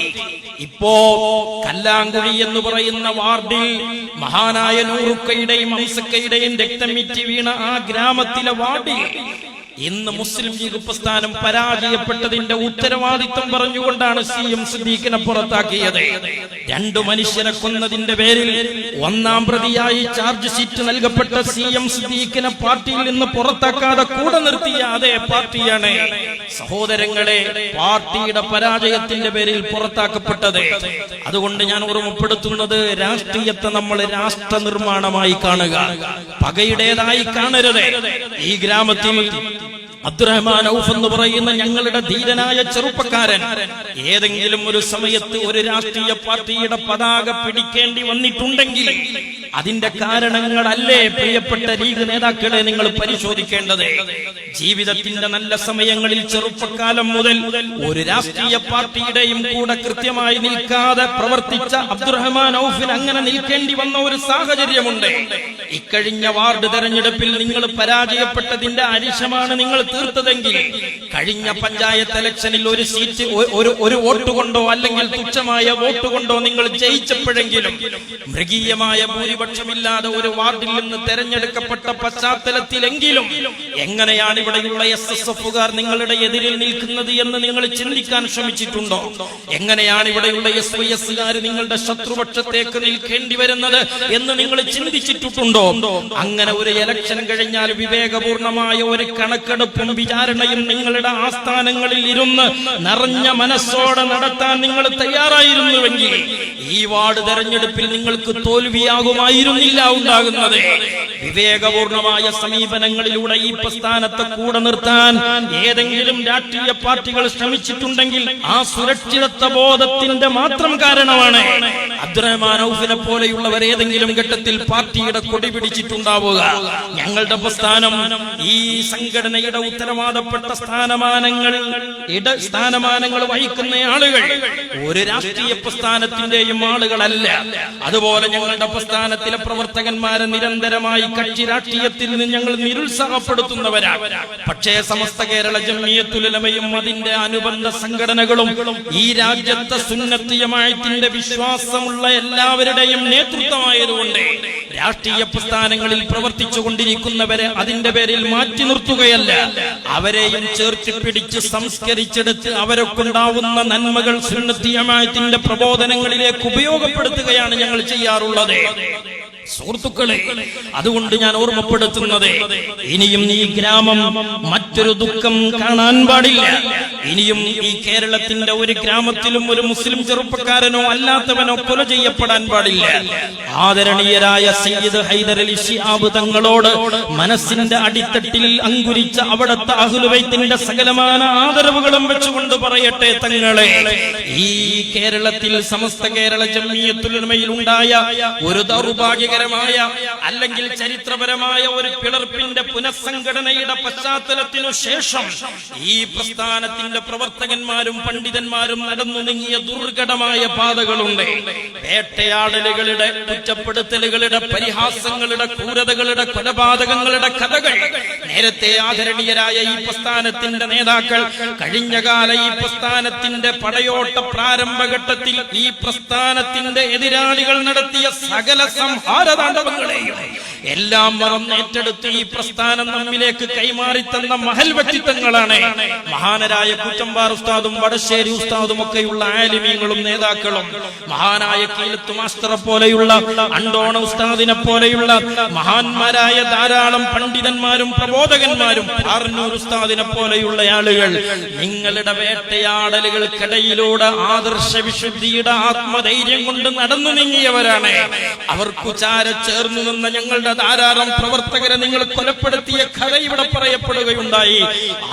ഇപ്പോ കല്ലാങ്കുഴി എന്ന് പറയുന്ന വാർഡിൽ മഹാനായ നൂറുക്കയുടെയും ഹംസക്കയുടെയും രക്തമിറ്റി വീണ ആ ഗ്രാമത്തിലെ വാർഡിൽ ഇന്ന് മുസ്ലിം ലീഗ് പ്രസ്ഥാനം പരാജയപ്പെട്ടതിന്റെ ഉത്തരവാദിത്വം പറഞ്ഞുകൊണ്ടാണ് CM സിദ്ദീഖിനെ പുറത്താക്കിയത്. 2 മനുഷ്യരെ കൊന്നതിന്റെ പേരിൽ ഒന്നാം പ്രതിയായി ചാർജ് ഷീറ്റ് നൽകപ്പെട്ട CM സിദ്ദീഖിനെ പാർട്ടിയിൽ നിന്ന് പുറത്താക്കാതെ കൂടെ നിർത്തിയ അതേ പാർട്ടിയാണ് സഹോദരങ്ങളെ പാർട്ടിയുടെ പരാജയത്തിന്റെ പേരിൽ പുറത്താക്കപ്പെട്ടത്. അതുകൊണ്ട് ഞാൻ ഓർമ്മപ്പെടുത്തുന്നത്, രാഷ്ട്രീയത്തെ നമ്മൾ രാഷ്ട്ര നിർമ്മാണമായി കാണുക, പകയുടേതായി കാണരുത്. ഈ ഗ്രാമത്തിൽ അബ്ദുറഹ്മാൻ ഔഫ് എന്ന് പറയുന്ന ഞങ്ങളുടെ ധീരനായ ചെറുപ്പക്കാരൻ ഏതെങ്കിലും ഒരു സമയത്ത് ഒരു രാഷ്ട്രീയ പാർട്ടിയുടെ പതാക പിടിക്കേണ്ടി വന്നിട്ടുണ്ടെങ്കിൽ അതിന്റെ കാരണങ്ങളല്ലേ പ്രിയപ്പെട്ട ലീഗ് നേതാക്കളെ നിങ്ങൾ പരിശോധിക്കേണ്ടത്. ജീവിതത്തിന്റെ നല്ല സമയങ്ങളിൽ ചെറുപ്പക്കാലം മുതൽ ഒരു രാഷ്ട്രീയ പാർട്ടിയുടെയും കൂടെ കൃത്യമായി നിൽക്കാതെ പ്രവർത്തിച്ച അബ്ദുറഹ്മാൻ ഔഫിന് അങ്ങനെ നിൽക്കേണ്ടി വന്ന ഒരു സാഹചര്യമുണ്ട്. ഇക്കഴിഞ്ഞ വാർഡ് തെരഞ്ഞെടുപ്പിൽ നിങ്ങൾ പരാജയപ്പെട്ടതിന്റെ അരിശമാണ് നിങ്ങൾ തീർത്തതെങ്കിൽ കഴിഞ്ഞ പഞ്ചായത്ത് ഇലക്ഷനിൽ ഒരു സീറ്റ് ഒരു വോട്ട് കൊണ്ടോ അല്ലെങ്കിൽ തുച്ഛമായ വോട്ട് കൊണ്ടോ നിങ്ങൾ ജയിച്ചപ്പോഴെങ്കിലും മൃഗീയമായ ഭൂരിപക്ഷമില്ലാതെ ഒരു വാർഡിൽ നിന്ന് തെരഞ്ഞെടുക്കപ്പെട്ട പശ്ചാത്തലത്തിലെങ്കിലും എങ്ങനെയാണ് ഇവിടെയുള്ള SSFകാർ നിങ്ങളുടെ എതിരിൽ നിൽക്കുന്നത് എന്ന് നിങ്ങൾ ചിന്തിക്കാൻ ശ്രമിച്ചിട്ടുണ്ടോ? എങ്ങനെയാണ് ഇവിടെയുള്ള SYSകാർ നിങ്ങളുടെ ശത്രുപക്ഷത്തേക്ക് നിൽക്കേണ്ടി വരുന്നത് എന്ന് നിങ്ങൾ ചിന്തിച്ചിട്ടുണ്ടോ? അങ്ങനെ ഒരു ഇലക്ഷൻ കഴിഞ്ഞാൽ വിവേകപൂർണമായ ഒരു കണക്കെടുപ്പും വിചാരണയും നിങ്ങളുടെ ആസ്ഥാനങ്ങളിൽ ഇരുന്ന് നിറഞ്ഞ മനസ്സോടെ നടത്താൻ നിങ്ങൾ തയ്യാറായിരുന്നുവെങ്കിൽ ഈ വാർഡ് തെരഞ്ഞെടുപ്പിൽ നിങ്ങൾക്ക് തോൽവിയാകുമായിരുന്നില്ല ഉണ്ടാകുന്നത്. വിവേകപൂർണമായ സമീപനങ്ങളിലൂടെ ഈ പ്രസ്ഥാനത്തെ കൂടെ നിർത്താൻ ഏതെങ്കിലും രാഷ്ട്രീയ പാർട്ടികൾ ശ്രമിച്ചിട്ടുണ്ടെങ്കിൽ ആ സുരക്ഷിതത്വ ബോധത്തിന്റെ മാത്രം കാരണമാണ് അബ്ദുറഹ്മാൻ ഔഫിനെ പോലെയുള്ളവർ ഏതെങ്കിലും ഘട്ടത്തിൽ പാർട്ടിയുടെ കൊടി പിടിച്ചിട്ടുണ്ടാവുക. ഞങ്ങളുടെ പ്രസ്ഥാനം ഈ സംഘടനയുടെ ഉത്തരവാദപ്പെട്ട സ്ഥാനമാനങ്ങൾ വഹിക്കുന്ന ആളുകൾ ഒരു രാഷ്ട്രീയ പ്രസ്ഥാനത്തിന്റെയും ആളുകളല്ല. അതുപോലെ ഞങ്ങളുടെ പ്രസ്ഥാനത്തിലെ പ്രവർത്തകന്മാരെ നിരന്തരമായി കക്ഷി രാഷ്ട്രീയത്തിൽ നിന്ന് ഞങ്ങൾ നിരുത്സാഹപ്പെടുത്തുന്നവരാണ്. പക്ഷേ സമസ്ത കേരള ജംഇയ്യത്തുൽ ഉലമയും അതിന്റെ അനുബന്ധ സംഘടനകളും ഈ രാജ്യത്തെ സുന്നത്ത് ജമാഅത്തിന്റെ വിശ്വാസമുള്ള എല്ലാവരുടെയും നേതൃത്വമായതുകൊണ്ട് രാഷ്ട്രീയ പ്രസ്ഥാനങ്ങളിൽ പ്രവർത്തിച്ചു കൊണ്ടിരിക്കുന്നവരെ അതിന്റെ പേരിൽ മാറ്റി നിർത്തുകയല്ല, അവരെയും ചേർത്ത് പിടിച്ച് സംസ്കരിച്ചെടുത്ത് അവരൊക്കെണ്ടാവുന്ന നന്മകൾ സുന്നത്ത് ജമാഅത്തിന്റെ പ്രബോധനങ്ങളിലേക്ക് ഉപയോഗപ്പെടുത്തുകയാണ് ഞങ്ങൾ ചെയ്യാറുള്ളത്. സുഹൃത്തുക്കളെ, അതുകൊണ്ട് ഞാൻ ഓർമ്മപ്പെടുത്തുന്നത്, ഇനിയും ഈ ഗ്രാമം മറ്റൊരു ദുഃഖം കാണാൻ പാടില്ല. ഇനിയും ഈ കേരളത്തിന്റെ ഒരു ഗ്രാമത്തിലും ഒരു മുസ്ലിം ചെറുപ്പക്കാരനോ അല്ലാത്തവനോ കൊല ചെയ്യപ്പെടാൻ പാടില്ല. ആദരണീയരായ സയ്യിദ് ഹൈദർ അലി ശിഹാബ് തങ്ങളോട് മനസ്സിന്റെ അടിത്തട്ടിൽ അങ്കുരിച്ച അവിടുത്തെ അഹ്ലുൽ ബൈത്തിന്റെ സകലമാന ആദരവുകളും വെച്ചുകൊണ്ട് പറയട്ടെ, തങ്ങളെ ഈ കേരളത്തിൽ സമസ്ത കേരള ജംഇയ്യത്തുൽ ഉലമയിൽ ഉണ്ടായ ഒരു ദൗർഭാഗ്യകരമായ അല്ലെങ്കിൽ ചരിത്രപരമായ ഒരു പിളർപ്പിന്റെ പുനഃസംഘടനയുടെ പശ്ചാത്തലത്തിനു ശേഷം ഈ പ്രസ്ഥാനത്തിന്റെ പ്രവർത്തകന്മാരും പണ്ഡിതന്മാരും നടന്നു നീങ്ങിയ ദുർഘടമായ പാതകളുണ്ട്. വേട്ടയാടലുകളുടെ, കുറ്റപ്പെടുത്തലുകളുടെ, പരിഹാസങ്ങളുടെ, ക്രൂരതകളുടെ, കൊലപാതകങ്ങളുടെ കഥകൾ നേരത്തെ ആദരണീയരായ ഈ പ്രസ്ഥാനത്തിന്റെ നേതാക്കൾ കഴിഞ്ഞകാല ഈ പ്രസ്ഥാനത്തിന്റെ പടയോട്ട പ്രാരംഭഘട്ടത്തിൽ ഈ പ്രസ്ഥാനത്തിന്റെ എതിരാളികൾ നടത്തിയ സകല സംഹാരതാണ്ഡവങ്ങളെയും എല്ലാം മറന്നേറ്റെടുത്ത് ഈ പ്രസ്ഥാനം നമ്മിലേക്ക് കൈമാറി തന്ന മഹൽ വ്യക്തിത്വങ്ങളാണ് മഹാനരായ കുറ്റമ്പാർ ഉസ്താദും വടശ്ശേരി ഉസ്താദും ഒക്കെയുള്ള ആലിമീങ്ങളും നേതാക്കളും. മഹാനായ കീലത്ത് മാസ്റ്ററെ പോലെയുള്ള, അണ്ടോണ ഉസ്താദിനെ പോലെയുള്ള മഹാന്മാരായ ധാരാളം പണ്ഡിതന്മാരും പ്രബോധകന്മാരും, ആർന്നൂർ ഉസ്താദിനെ പോലെയുള്ള ആളുകൾ നിങ്ങളുടെ വേട്ടയാടലുകൾക്കിടയിലൂടെ ആദർശ വിശുദ്ധിയുടെ ആത്മധൈര്യം കൊണ്ട് നടന്നു നീങ്ങിയവരാണ്. അവർക്കു ചാര ചേർന്നു നിന്ന ഞങ്ങളുടെ ധാരാളം പ്രവർത്തകരെ നിങ്ങൾ കൊലപ്പെടുത്തിയ കഥ ഇവിടെ പറയപ്പെടുകയുണ്ടായി.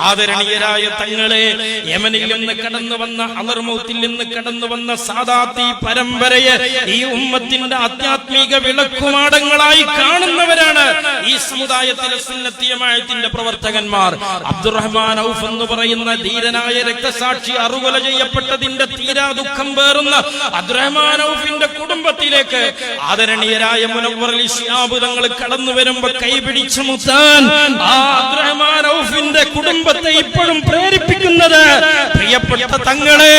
ആദരണീയരായ തങ്ങളെ, യമനിൽ നിന്ന് കടന്നു വന്ന ഹളർമൗത്തിൽ നിന്ന് കടന്നു വന്ന സാദാത്തി പരമ്പരയെ ഈ ഉമ്മത്തിന്റെ ആധ്യാത്മിക വിളക്കുമാടങ്ങളായി കാണുന്നവരാണ് ഈ സമുദായത്തിലെ സുന്നത്തി ജമാഅത്തിന്റെ പ്രവർത്തകന്മാർ. അബ്ദുറഹ്മാൻ ഔഫ് എന്ന് പറയുന്ന ധീരനായ രക്തസാക്ഷി അറുകൊല ചെയ്യപ്പെട്ടതിന്റെ തീരാ ദുഃഖം പേറുന്ന അബ്ദുറഹ്മാൻ ഔഫിന്റെ കുടുംബത്തിലേക്ക് ആദരണീയരായ മുനവ്വർ അലി ശിഹാബ് തങ്ങൾ കടന്നു വരുമ്പോ കൈപിടിച്ചു മുത്താൻ ആ അബ്ദുറഹ്മാൻ ഔഫിന്റെ കുടുംബത്തെ ഇപ്പോഴും പ്രേരിപ്പിക്കുന്നത് പ്രിയപ്പെട്ട തങ്ങളെ,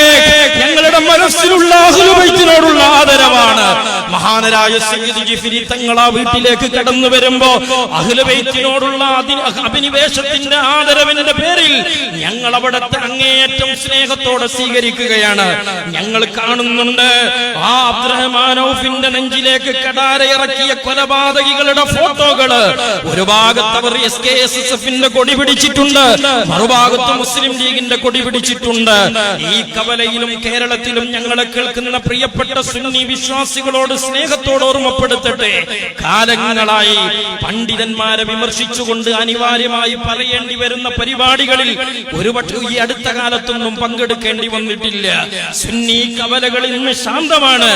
ഞങ്ങളുടെ മനസ്സിലുള്ള അഹ്ലു ബൈത്തിനോടുള്ള ആദരവാണ്. മഹാനരായ സയ്യിദ് ജിഫ്രി തങ്ങൾ ആ വീട്ടിലേക്ക് കടന്നു വരുമ്പോ അഹ്ലു ബൈത്തിനോടുള്ള അഭിനിവേശത്തിന്റെ ആദരവിന്റെ പേരിൽ ഞങ്ങൾ അവിടത്തെ അങ്ങേയറ്റം സ്നേഹത്തോടെ സ്വീകരിക്കുകയാണ്. ഞങ്ങൾ കാണുന്നുണ്ട് ആ അബ്ദുറഹ്മാൻ ഔഫിന്റെ നെഞ്ചിലേക്ക് കടാര ഇറക്കിയ കൊലപാതകികളുടെ ഫോട്ടോകള്. ഒരു ഭാഗത്ത് അവർ SKSSFന്റെ കൊടി പിടിച്ചിട്ടുണ്ട്, മറുഭാഗത്ത് മുസ്ലിം ലീഗിന്റെ കൊടി പിടിച്ചിട്ടുണ്ട്. ഈ കവലയിലും കേരളത്തിലും ഞങ്ങളെ കേൾക്കുന്ന പ്രിയപ്പെട്ട സുന്നി വിശ്വാസികളോട് സ്നേഹത്തോട് ഓർമ്മപ്പെടുത്തട്ടെ, കാലങ്ങളായി പണ്ഡിതന്മാരെ വിമർശിച്ചുകൊണ്ട് അനിവാര്യമായി പറയേണ്ടി വരുന്ന പരിപാടികളിൽ ഒരുപക്ഷെ ഈ അടുത്ത കാലത്തൊന്നും പങ്കെടുക്കേണ്ടി വന്നിട്ടില്ല. സുന്നി കവലകൾ ഇന്ന് ശാന്തമാണ്.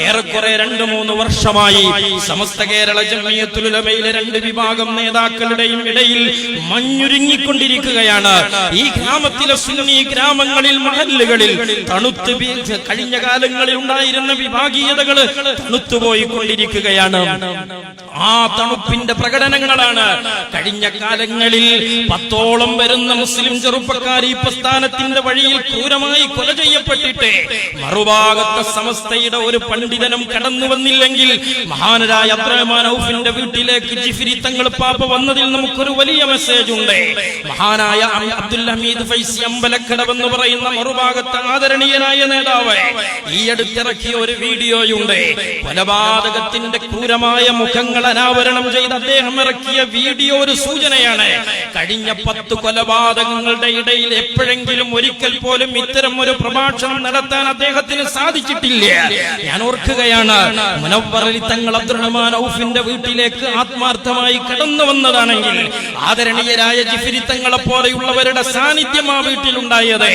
ഏറെക്കുറെ 2-3 വർഷമായി സമസ്ത കേരള ജംഇയ്യത്തുൽ ഉലമയിലെ 2 വിഭാഗം നേതാക്കളുടെയും ഇടയിൽ മഞ്ഞുരുങ്ങിക്കൊണ്ടിരിക്കുകയാണ്. ഈ ഗ്രാമത്തിലെ സുന്നി ഗ്രാമങ്ങളിൽ, മഹല്ലുകളിൽ തണുത്ത് കഴിഞ്ഞ കാലങ്ങളിൽ ഉണ്ടായിരുന്ന വിഭാഗീയതകൾ തണുത്തുപോയിക്കൊണ്ടിരിക്കുകയാണ്. ആ തണുപ്പിന്റെ പ്രകടനങ്ങളാണ് കഴിഞ്ഞ കാലങ്ങളിൽ 10ഓളം വരുന്ന മുസ്ലിം ചെറുപ്പക്കാർ ഈ പ്രസ്ഥാനത്തിന്റെ വഴിയിൽ ക്രൂരമായി കൊല ചെയ്യപ്പെട്ടിട്ട് മറുഭാഗത്തെ സമസ്തയുടെ ഒരു പണ്ഡിതനും കടന്നു വന്നില്ലെങ്കിൽ മഹാനരായ അബ്ദുറഹ്മാൻ ഔഫിന്റെ വീട്ടിലേക്ക് ജിഫ്രി തങ്ങൾ പാപ്പ വന്നതിൽ നമുക്കൊരു വലിയ മെസ്സേജ് ഉണ്ട്. മഹാനായ അബ്ദുൽ ഹമീദ് ഫൈസി അമ്പലക്കടവ് എന്ന് പറയുന്ന മറുഭാഗത്തെ ആദരണീയനായ നേതാവ് ഈ അടുത്തിറക്കിയ ഒരു വീഡിയോയുണ്ട്. കൊലപാതകത്തിന്റെ ക്രൂരമായ മുഖങ്ങൾ അനാവരണം ചെയ്ത് അദ്ദേഹം ഇറക്കിയ വീഡിയോ ഒരു സൂചനയാണ്. കഴിഞ്ഞ 10 കൊലപാതകങ്ങളുടെ ഇടയിൽ എപ്പോഴെങ്കിലും ഒരിക്കൽ പോലും ഇത്തരം ഒരു പ്രഭാഷണം നടത്താൻ അദ്ദേഹത്തിന് സാധിച്ചിട്ടില്ല. ഞാൻ ഓർക്കുകയാണ്, മുനവ്വർ അലി തങ്ങൾ അബ്ദുറഹ്മാൻ ഔഫിന്റെ വീട്ടിലേക്ക് ആത്മാർത്ഥമായി കടന്നു വന്നതാണെങ്കിൽ ആദരണീയരായ ജിഫ്രി തങ്ങളെ പോലെയുള്ളവരുടെ സാന്നിധ്യം ആ വീട്ടിലുണ്ടായത്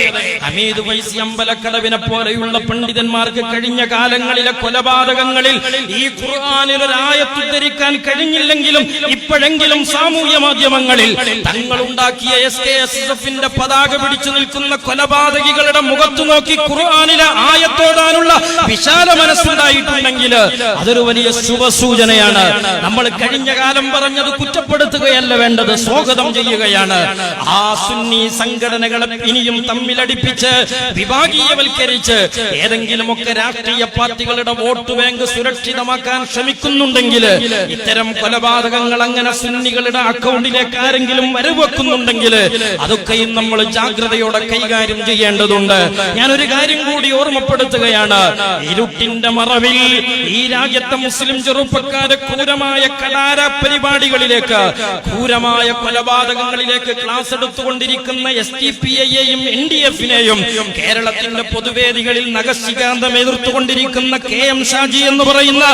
ഹമീദ് ഫൈസി അമ്പലക്കടവിനെ പോലെയുള്ള പണ്ഡിതന്മാർക്ക് കഴിഞ്ഞ കാലങ്ങളിലെ കൊലപാതകങ്ങളിൽ ഈ ഖുർആനിൽ ഒരു ആയത്ത് ഉദ്ധരിക്കാൻ കഴിഞ്ഞില്ലെങ്കിലും ഇപ്പോഴെങ്കിലും സാമൂഹ്യ മാധ്യമങ്ങളിൽ തങ്ങൾ ഉണ്ടാക്കിയ SKSSFന്റെ പതാക പിടിച്ചു നിൽക്കുന്ന കൊലപാതകികളുടെ മുഖത്തു നോക്കി ഖുർആനിലെ ആയത്തോടാനുള്ള വിശാല മനസ്സുണ്ടായിട്ടുണ്ടെങ്കിൽ അതൊരു വലിയ ശുഭസൂചനയാണ്. നമ്മൾ കഴിഞ്ഞ കാലം പറഞ്ഞത് കുറ്റപ്പെടുത്തുകയല്ല വേണ്ടത്, സ്വാഗതം ചെയ്യുകയാണ്. ആ സുന്നി സംഘടനകളെ ഇനിയും തമ്മിലടിപ്പിച്ച് വിഭാഗീയവൽക്കരിച്ച് ഏതെങ്കിലുമൊക്കെ രാഷ്ട്രീയ പാർട്ടികളുടെ വോട്ട് ബാങ്ക് സുരക്ഷിതമാക്കാൻ ശ്രമിക്കുന്നുണ്ടെങ്കിൽ, ഇത്തരം കൊലപാതകങ്ങൾ അങ്ങനെ സുന്നികളുടെ അക്കൗണ്ടിലേക്ക് ആരെങ്കിലും വരവെക്കുന്നുണ്ടെങ്കിൽ അതൊക്കെയും നമ്മൾ ജാഗ്രതയോടെ കൈകാര്യം ചെയ്യേണ്ടതുണ്ട്. ഞാനൊരു കാര്യം കൂടി ഓർമ്മപ്പെടുത്തുകയാണ്. ഇരുട്ടിന്റെ മറവിൽ ഈ രാജ്യത്തെ മുസ്ലിം ചെറുപ്പക്കാരെ ക്രൂരമായ കലാര പരിപാടികളിലേക്ക്, ക്രൂരമായ കൊലപാതകങ്ങളിലേക്ക് ക്ലാസ് എടുത്തുകൊണ്ടിരിക്കുന്ന SDPIയെയും NDFനെയും കേരളത്തിന്റെ പൊതുവേദികളിൽ നഖശികാന്തം എതിർത്തുകൊണ്ടിരിക്കുന്ന KM ഷാജി എന്ന് പറയുന്ന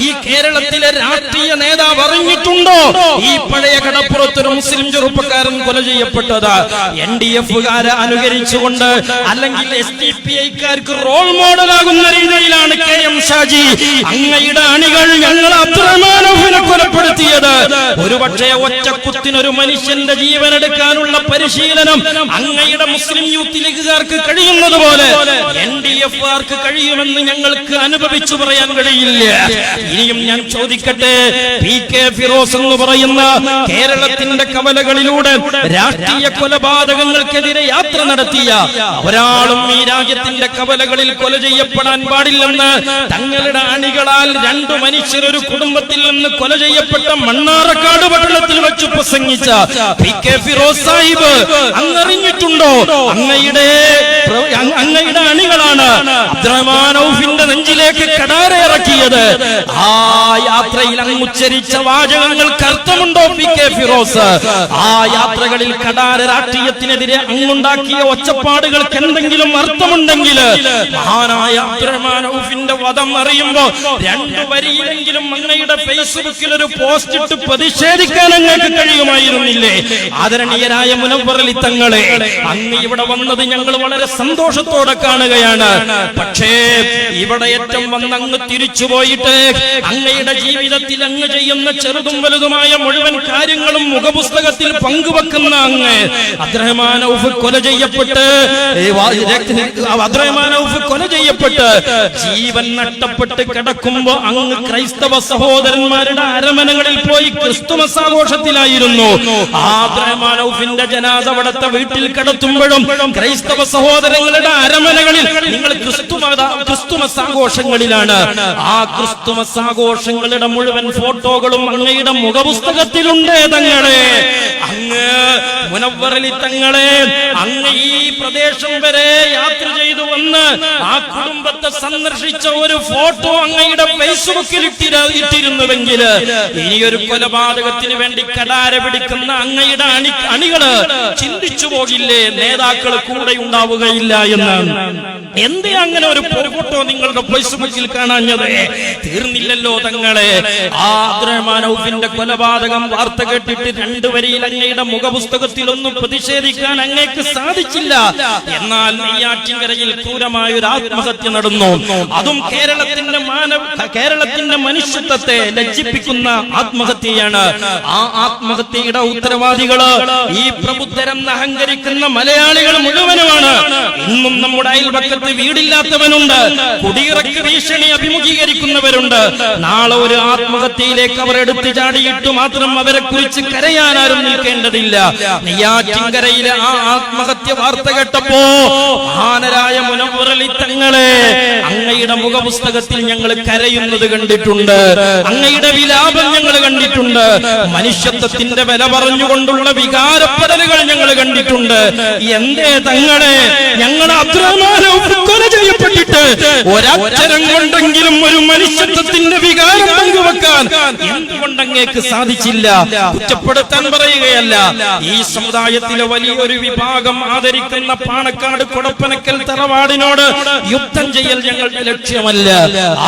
ഈ കേരളത്തിലെ രാഷ്ട്രീയ നേതാവ് അറിഞ്ഞിട്ടുണ്ടോ ഈ പഴയ കടപ്പുറത്തൊരു മുസ്ലിം ചെറുപ്പക്കാരൻ കൊല ചെയ്യപ്പെട്ടത്? NDFകാരെ അനുകരിച്ചുകൊണ്ട് അല്ലെങ്കിൽ SDPIക്കാർക്ക് റോൾ മോഡലാകുന്ന രീതിയിലാണ് KM ഷാജി അങ്ങയുടെ അണികൾ ഞങ്ങൾ അബ്ദുറഹ്മാൻ ഔഫിനെ കൊലപ്പെടുത്തിയത്. ഒരുപക്ഷെ ഒറ്റക്കുത്തിനൊരു മനുഷ്യന്റെ ജീവനെടുക്കാനുള്ള പരിശീലനം അങ്ങയുടെ മുസ്ലിം യൂത്ത് ലീഗുകാർക്ക് കഴിയുന്നത് പോലെ NDFകാർക്ക് കഴിയുമെന്ന് ഞങ്ങൾക്ക് അനുഭവിച്ചു പറയാൻ കഴിയില്ല. ഇനിയും ഞാൻ ചോദിക്കട്ടെ, PK ഫിറോസ് എന്ന് പറയുന്ന കേരളത്തിന്റെ കവലകളിലൂടെ രാഷ്ട്രീയ കൊലപാതകങ്ങൾക്കെതിരെ യാത്ര നടത്തിയ ഒരാളും ഈ രാജ്യത്തിന്റെ കവലകളിൽ കൊല ചെയ്യപ്പെടാൻ പാടില്ലെന്ന് തങ്ങളുടെ അണികളാൽ 2 മനുഷ്യർ ഒരു കുടുംബത്തിൽ നിന്ന് കൊല ചെയ്യപ്പെട്ട മണ്ണാർക്കാട് പട്ടണത്തിൽ വെച്ച് പ്രസംഗിച്ച PK ഫിറോസ് സാഹിബ് അങ്ങറിഞ്ഞിട്ടുണ്ടോ? അങ്ങയുടെ അണികളാണ് അബ്ദുറഹ്മാൻ ഔഫിന്റെ നെഞ്ചിലേക്ക് കടാര ഇറക്കിയത്. ആ യാത്രയിൽ അങ്ങ് ഉച്ചരിച്ച വാചകങ്ങൾക്ക് അർത്ഥമുണ്ടോ PK ഫിറോസ്? ആ യാത്രകളിൽ കടാര രാഷ്ട്രീയത്തിനെതിരെ അങ്ങുണ്ടാക്കിയ ഒച്ചപ്പാടുകൾക്ക് എന്തെങ്കിലും അർത്ഥമുണ്ടെങ്കിൽ മഹാനായ അബ്ദുറഹ്മാൻ ഔഫിന്റെ വധം അറിയുമ്പോ 2 വരിയിലെങ്കിലും അങ്ങയുടെ ഫേസ്ബുക്കിൽ ഒരു പോസ്റ്റ് ഇട്ട് പ്രതിഷേധിക്കാൻ അങ്ങേക്ക് കഴിയുമായിരുന്നില്ലേ? ആദരണീയരായ മുനവ്വർ അലി തങ്ങളെ, അങ്ങ് ഇവിടെ വന്നത് ഞങ്ങൾ വളരെ സന്തോഷത്തോടെ കാണുകയാണ്. പക്ഷേ ഇവിടെ ഏറ്റവും വന്ന് അങ്ങ് തിരിച്ചുപോയിട്ട് അങ്ങയുടെ ജീവിതത്തിൽ അങ്ങ് ചെയ്യുന്ന ചെറുതും വലുതുമായ മുഴുവൻ കാര്യങ്ങളും മുഖപുസ്തകത്തിൽ പങ്കുവെക്കുന്ന അങ്ങ് അബ്ദുറഹ്മാൻ ഔഫ് കൊല ചെയ്യപ്പെട്ട് ജീവൻ നഷ്ടപ്പെട്ട് കിടക്കുമ്പോ അങ്ങ് ക്രൈസ്തവ സഹോദരന്മാരുടെ അരമനകളിൽ പോയി ക്രിസ്തുമസ് ആഘോഷത്തിലായിരുന്നു. അബ്ദുറഹ്മാൻ ഔഫിന്റെ ജനാസ അവിടുത്തെ വീട്ടിൽ കിടത്തുമ്പോഴും ക്രൈസ്തവ സഹോദരങ്ങളുടെ അരമനകളിൽ നിങ്ങൾ ക്രിസ്തുമസ് ആഘോഷങ്ങളിലാണ്. ആ ക്രിസ്തുമസ് ആഘോഷങ്ങളുടെ മുഴുവൻ ഫോട്ടോകളും അങ്ങയുടെ മുഖപുസ്തകത്തിലുണ്ട്. തങ്ങളെ, അങ്ങ് മുനവ്വർ അലി തങ്ങളെ, അങ്ങ് ഈ പ്രദേശം വരെ യാത്ര ചെയ്തു വന്ന് ആ കുടുംബത്തെ സന്ദർശിച്ച ഒരു ഫോട്ടോ അങ്ങയുടെ ഫേസ്ബുക്കിൽ ഇട്ടിരുന്നുവെങ്കിൽ ഇനിയൊരു കൊലപാതകത്തിന് വേണ്ടി കടാര പിടിക്കുന്ന അങ്ങയുടെ അണികള് ചിന്തിച്ചു പോകില്ലേ നേതാക്കൾ കൂടെ ഉണ്ടാവുകയില്ല എന്ന്? എന്തേ അങ്ങനെ ഒരു ഫോട്ടോ നിങ്ങളുടെ ഫേസ്ബുക്കിൽ കാണാഞ്ഞത്? തീർന്നില്ലല്ലോ തങ്ങളെ. ആ അബ്ദുറഹ്മാൻ ഔഫിന്റെ കൊലപാതകം വാർത്ത കേട്ടിട്ട് 2 വരിയിൽ അങ്ങയുടെ മുഖപുസ്തകത്തിൽ ഒന്നും പ്രതിഷേധിക്കാൻ അങ്ങേക്ക് സാധിച്ചില്ല. എന്നാൽ നെയ്യാറ്റിൻകരയിൽ ക്രൂരമായ ഒരു ആത്മഹത്യ നടന്നു. അതും കേരളത്തിന്റെ മനുഷ്യത്വത്തെ ലജ്ജിപ്പിക്കുന്ന ആത്മഹത്യയാണ്. ആ ആത്മഹത്യയുടെ ഉത്തരവാദികള് ഈ പ്രബുദ്ധരെന്ന് അഹങ്കരിക്കുന്ന മലയാളികൾ മുഴുവനുമാണ്. ഇന്നും നമ്മുടെ അയൽപക്കത്ത് വീടില്ലാത്തവനുണ്ട്, കുടിയിറക്ക് ഭീഷണി അഭിമുഖീകരിക്കുന്നവരുണ്ട്. നാളെ ഒരു ആത്മഹത്യയിലേക്ക് അവർ എടുത്തു ചാടിയിട്ട് മാത്രം അവരെ കുറിച്ച് കരയാനാരും നിൽക്കേണ്ടതില്ല. നെയ്യാറ്റിൻകരയിലെ ആ ആത്മഹത്യ വാർത്ത കേട്ടപ്പോ മഹാനരായ മുനവ്വർ അലി തങ്ങളെ, അങ്ങയുടെ മുഖപുസ്തകത്തിൽ ഞങ്ങൾ കരയുന്നത് കണ്ടിട്ടുണ്ട്, അങ്ങയുടെ വിലാപം ഞങ്ങൾ കണ്ടിട്ടുണ്ട്, മനുഷ്യത്വത്തിന്റെ വില പറഞ്ഞുകൊണ്ടുള്ള വികാരപ്പെടലുകൾ ഞങ്ങൾ കണ്ടിട്ടുണ്ട്. എന്തേ തങ്ങളെ, ഞങ്ങൾ അബ്ദുറഹ്മാൻ ഔഫ് കൊല ചെയ്യപ്പെട്ടിട്ട് ഒരക്ഷരം കൊണ്ടെങ്കിലും ഒരു മനുഷ്യത്വത്തിന്റെ വികാരം പങ്കുവെക്കാൻ എന്തുകൊണ്ടങ്ങേക്ക് സാധിച്ചില്ല? കുറ്റപ്പെടുത്താൻ പറയുകയല്ല. ഈ സമുദായത്തിലെ വലിയൊരു വിഭാഗം ആദരിക്കുന്ന പാണക്കാട് കൊടപ്പനക്കൽ തറവാടിനോട് യുദ്ധം ചെയ്യൽ ഞങ്ങളുടെ ലക്ഷ്യമല്ല.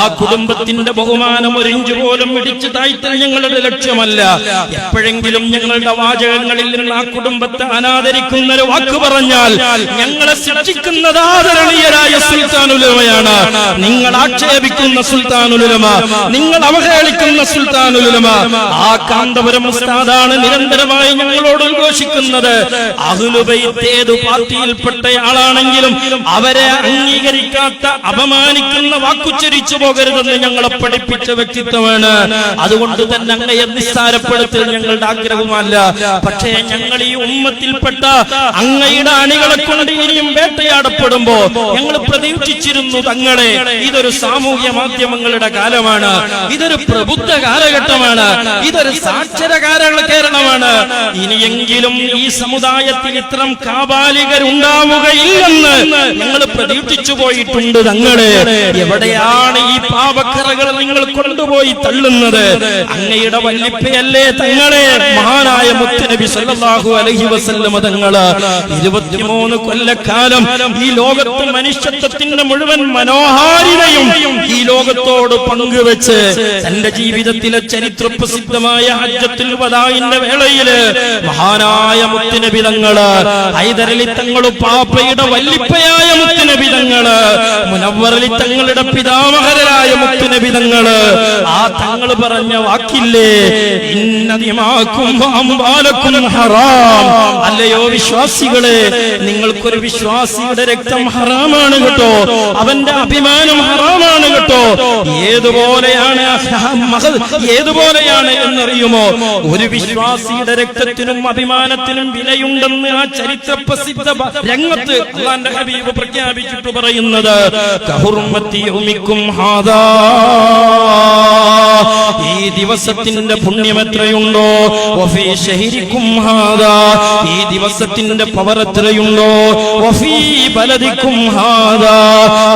ആ കുടുംബത്തിന്റെ ബഹുമാനം 1 ഇഞ്ച് പോലും ഇടിച്ചു താഴ്ത്തൽ ഞങ്ങളുടെ ലക്ഷ്യമല്ല. എപ്പോഴെങ്കിലും ഞങ്ങളുടെ വാചകങ്ങളിൽ നിന്ന് ആ കുടുംബത്തെ അനാദരിക്കുന്ന ഒരു വാക്ക് പറഞ്ഞാൽ ഞങ്ങളെ ശിക്ഷിക്കുന്നത് ആദരണീയരായ സുൽത്താനുൽ ഉലമയാണ്. നിങ്ങൾ ആക്ഷേപിക്കുന്ന സുൽത്താനുൽ ഉലമ, നിങ്ങൾ അവഹേളിക്കുന്ന സുൽത്താനുൽ ഉലമ ആ കാന്തപുരം ഉസ്താദാണ് നിരന്തരമായി ഞങ്ങളോട് ഉദ്ഘോഷിക്കുന്നത്. അഹ്ലുൽ ബൈത്ത് ഏതു പാർട്ടിയിൽപ്പെട്ട ആളാണെങ്കിലും അവരെ അംഗീകരിക്കാത്ത, അപമാനിക്കുന്ന വാക്കുച്ചരിച്ചു പോകരുതെന്ന് ഞങ്ങളെ പഠിപ്പിച്ച വ്യക്തിത്വമാണ്. അതുകൊണ്ട് തന്നെ അങ്ങയെ നിസ്സാരപ്പെടുത്തൽ ഞങ്ങളുടെ ആഗ്രഹമല്ല. പക്ഷേ ഞങ്ങൾ ഈ ഉമ്മത്തിൽപ്പെട്ട അങ്ങയുടെ അണികളെ കൊണ്ട് ഇനിയും വേട്ടയാടപ്പെടുമ്പോ ഞങ്ങൾ പ്രതീക്ഷിച്ചിരുന്നു തങ്ങളെ, ഇതൊരു സാമൂഹ്യ മാധ്യമങ്ങളുടെ കാലമാണ്, ഇതൊരു പ്രബുദ്ധ കാലഘട്ടമാണ്, ഇതൊരു സാക്ഷര കേരളമാണ്. ഇനിയെങ്കിലും ഈ സമുദായത്തിൽ ഇത്തരം കാബാലികരുണ്ടാവുകയില്ലെന്ന് ഞങ്ങൾ പ്രതീക്ഷിച്ചു പോയിട്ടുണ്ട് തങ്ങളെ. എവിടെയാണ് ഈ പാപക്കറകൾ നിങ്ങൾ കൊണ്ടുപോയി തള്ളുന്നത്? അങ്ങയുടെ വല്ലിപ്പയല്ലേ തങ്ങളെ? മഹാനായ മുത്തുനബി സല്ലല്ലാഹു അലൈഹി വസല്ലം തങ്ങള് 23 കൊല്ലക്കാലം ഈ ലോകത്ത് മനുഷ്യത്വത്തിന്റെ മുഴുവൻ മനോഹാരിതയും ഈ ലോകത്തോട് പങ്കുവെച്ച് തന്റെ ജീവിതത്തിലെ ചരിത്ര പ്രസിദ്ധമായ ഹജ്ജത്തുൽ വദാഇന്റെ വേളയില് മഹാനായ മുത്തുനബി തങ്ങള്, ഹൈദർ അലി തങ്ങള് പാപ്പയുടെ വല്ലിപ്പയായ മുത്തുനബി തങ്ങള്, മുനവ്വർ അലി തങ്ങളുടെ പിതാമഹരായ മുത്തുനബി തങ്ങള്, ആ തങ്ങള് പറഞ്ഞ വാക്കില്ലേ, ഇന്നദിമാക്കും അംവാലക്കും ഹറാം. അല്ലയോ വിശ്വാസികളെ, നിങ്ങൾക്കൊരു വിശ്വാസിയുടെ രക്തം ഹറാമാണ് കേട്ടോ, അവന്റെ അഭിമാനം ഹറാമാണ് കേട്ടോ. ഏതുപോലെയാണ് എന്നറിയുമോ? ഒരു വിശ്വാസിയുടെ രക്തത്തിനും അഭിമാനത്തിനും വിലയുണ്ടെന്ന് ആ ചരിത്ര പ്രസിദ്ധ രംഗത്ത് അല്ലാഹുവിന്റെ ഹബീബ് പ്രഖ്യാപിച്ചിട്ട് പറയുന്നത്, കഹുർമത്തി യൗമിക്കും ഹാദാ, ഈ ദിവസത്തിന്റെ പുണ്യം എത്രയുണ്ടോ, വഫീ ശഹരിക്കും ഹാദാ, ഈ ദിവസത്തിന്റെ പവർ എത്രയുണ്ടോ, വഫീ ബലദിക്കും ഹാദാ,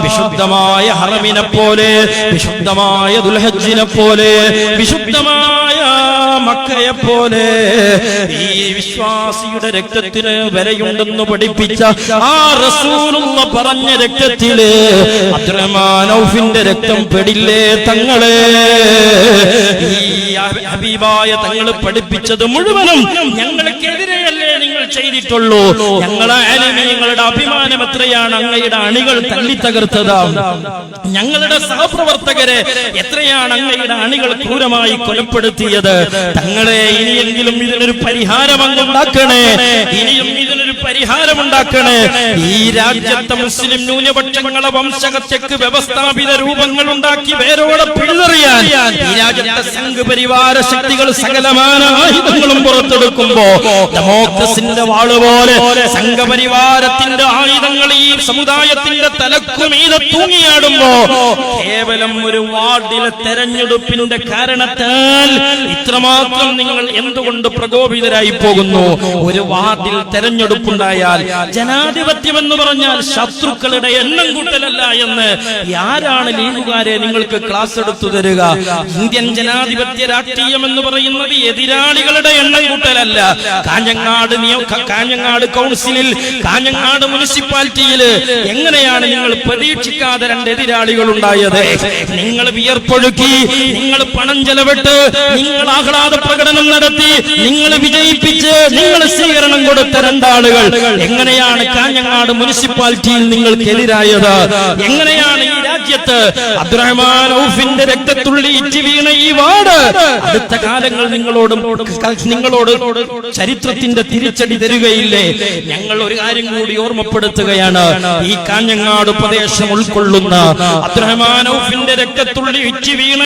വിശുദ്ധമായ ഹറമിനെ പോലെ, വിശുദ്ധമായ ദുൽഹജ്ജിനെ പോലെ, വിശുദ്ധമായ മക്കയെ പോലെ ഈ വിശ്വാസിയുടെ രക്തത്തിന് വിലയുണ്ടെന്ന് പഠിപ്പിച്ച ആ റസൂലുള്ള പറഞ്ഞ രക്തത്തില് അബ്ദുറഹ്മാൻ ഔഫിന്റെ രക്തം പെടില്ലേ തങ്ങളെ? ഈ ഹബീബായ തങ്ങൾ പഠിപ്പിച്ചത് മുഴുവനും ഞങ്ങൾക്കെതിരെയല്ലേ നിങ്ങൾ ചെയ്തിട്ടുള്ളൂ. ഞങ്ങളുടെ അഭിമാനം എത്രയാണ് അങ്ങയുടെ അണികൾ തള്ളിത്തകർത്തതാണ്. ഞങ്ങളുടെ സഹപ്രവർത്തകരെ എത്രയാണ് അങ്ങയുടെ അണികൾ ക്രൂരമായി കൊലപ്പെടുത്തിയത്. തങ്ങളെ ഇനിയെങ്കിലും ഇതിനൊരു പരിഹാരമുണ്ടാക്കണേ, ഇനിയും ഇതിനൊരു പരിഹാരമുണ്ടാക്കണേ. ഈ രാജ്യത്തെ മുസ്ലിം ന്യൂനപക്ഷങ്ങളെ വംശഹത്യക്ക് വ്യവസ്ഥാപിത രൂപങ്ങൾ ഉണ്ടാക്കി വേരോടെ പിഴുതെറിയാൻ ഈ രാജ്യത്തെ സംഘപരിവാര ശക്തികൾ സകലമാന ആയുധങ്ങളും പുറത്തെടുക്കുമ്പോ ഡെമോക്രസിന്റെ വാള് പോലെ സംഘപരിവാരത്തിന്റെ ആയുധങ്ങൾ ഈ സമുദായത്തിന്റെ തലക്കുമീതെ തൂങ്ങിയാടുമ്പോ കേവലം ഒരു വാർഡിലെ തെരഞ്ഞെടുപ്പിന്റെ കാരണത്താൽ ഇത്രമാത്രം നിങ്ങൾ എന്തുകൊണ്ട് പ്രകോപിതരായി പോകുന്നു? ഒരു വാർഡിൽ തെരഞ്ഞെടുപ്പുണ്ടായാൽ ജനാധിപത്യം എന്ന് പറഞ്ഞാൽ ശത്രുക്കളുടെ എണ്ണം കൂട്ടലല്ല എന്ന് ആരാണ് ലീഗുകാരെ നിങ്ങൾക്ക് ക്ലാസ് എടുത്തു തരിക? ഇന്ത്യൻ ജനാധിപത്യ രാഷ്ട്രീയം എന്ന് പറയുന്നത് എതിരാളികളുടെ എണ്ണം കൂട്ടലല്ല. കാഞ്ഞങ്ങാട് കൗൺസിലിൽ, കാഞ്ഞങ്ങാട് മുനിസിപ്പാലിറ്റിയില് എങ്ങനെയാണ് നിങ്ങൾ പ്രതീക്ഷിക്കാതെ രണ്ട് എതിരാളികൾ ഉണ്ടായത്? നിങ്ങൾ വിയർപ്പൊഴുക്കി, നിങ്ങൾ പണം ചെലവിട്ട്, നിങ്ങൾ ആഹ്ലാദ പ്രകടനം നടത്തി, നിങ്ങൾ വിജയിപ്പിച്ച്, നിങ്ങൾ സ്വീകരണം കൊടുത്ത രണ്ടാളുകൾ എങ്ങനെയാണ് കാഞ്ഞങ്ങാട് മുനിസിപ്പാലിറ്റിയിൽ നിങ്ങൾക്കെതിരായത്? എങ്ങനെയാണ് ഈ രാജ്യത്ത് അബ്ദുറഹ്മാൻ ഔഫിന്റെ രക്തത്തുള്ളി ഇറ്റി വീണ ഈ വാർഡ് അടുത്ത കാലങ്ങൾ നിങ്ങളോട് ചരിത്രത്തിന്റെ തിരിച്ചടി തരികയില്ലേ? ഞങ്ങൾ ഒരു കാര്യം കൂടി ഓർമ്മപ്പെടുത്തുകയാണ്. ഈ കാഞ്ഞങ്ങാട് പ്രദേശം ഉൾക്കൊള്ളുന്ന അബ്ദുറഹ്മാൻ ഔഫിന്റെ രക്തത്തുള്ളി ഇറ്റി വീണ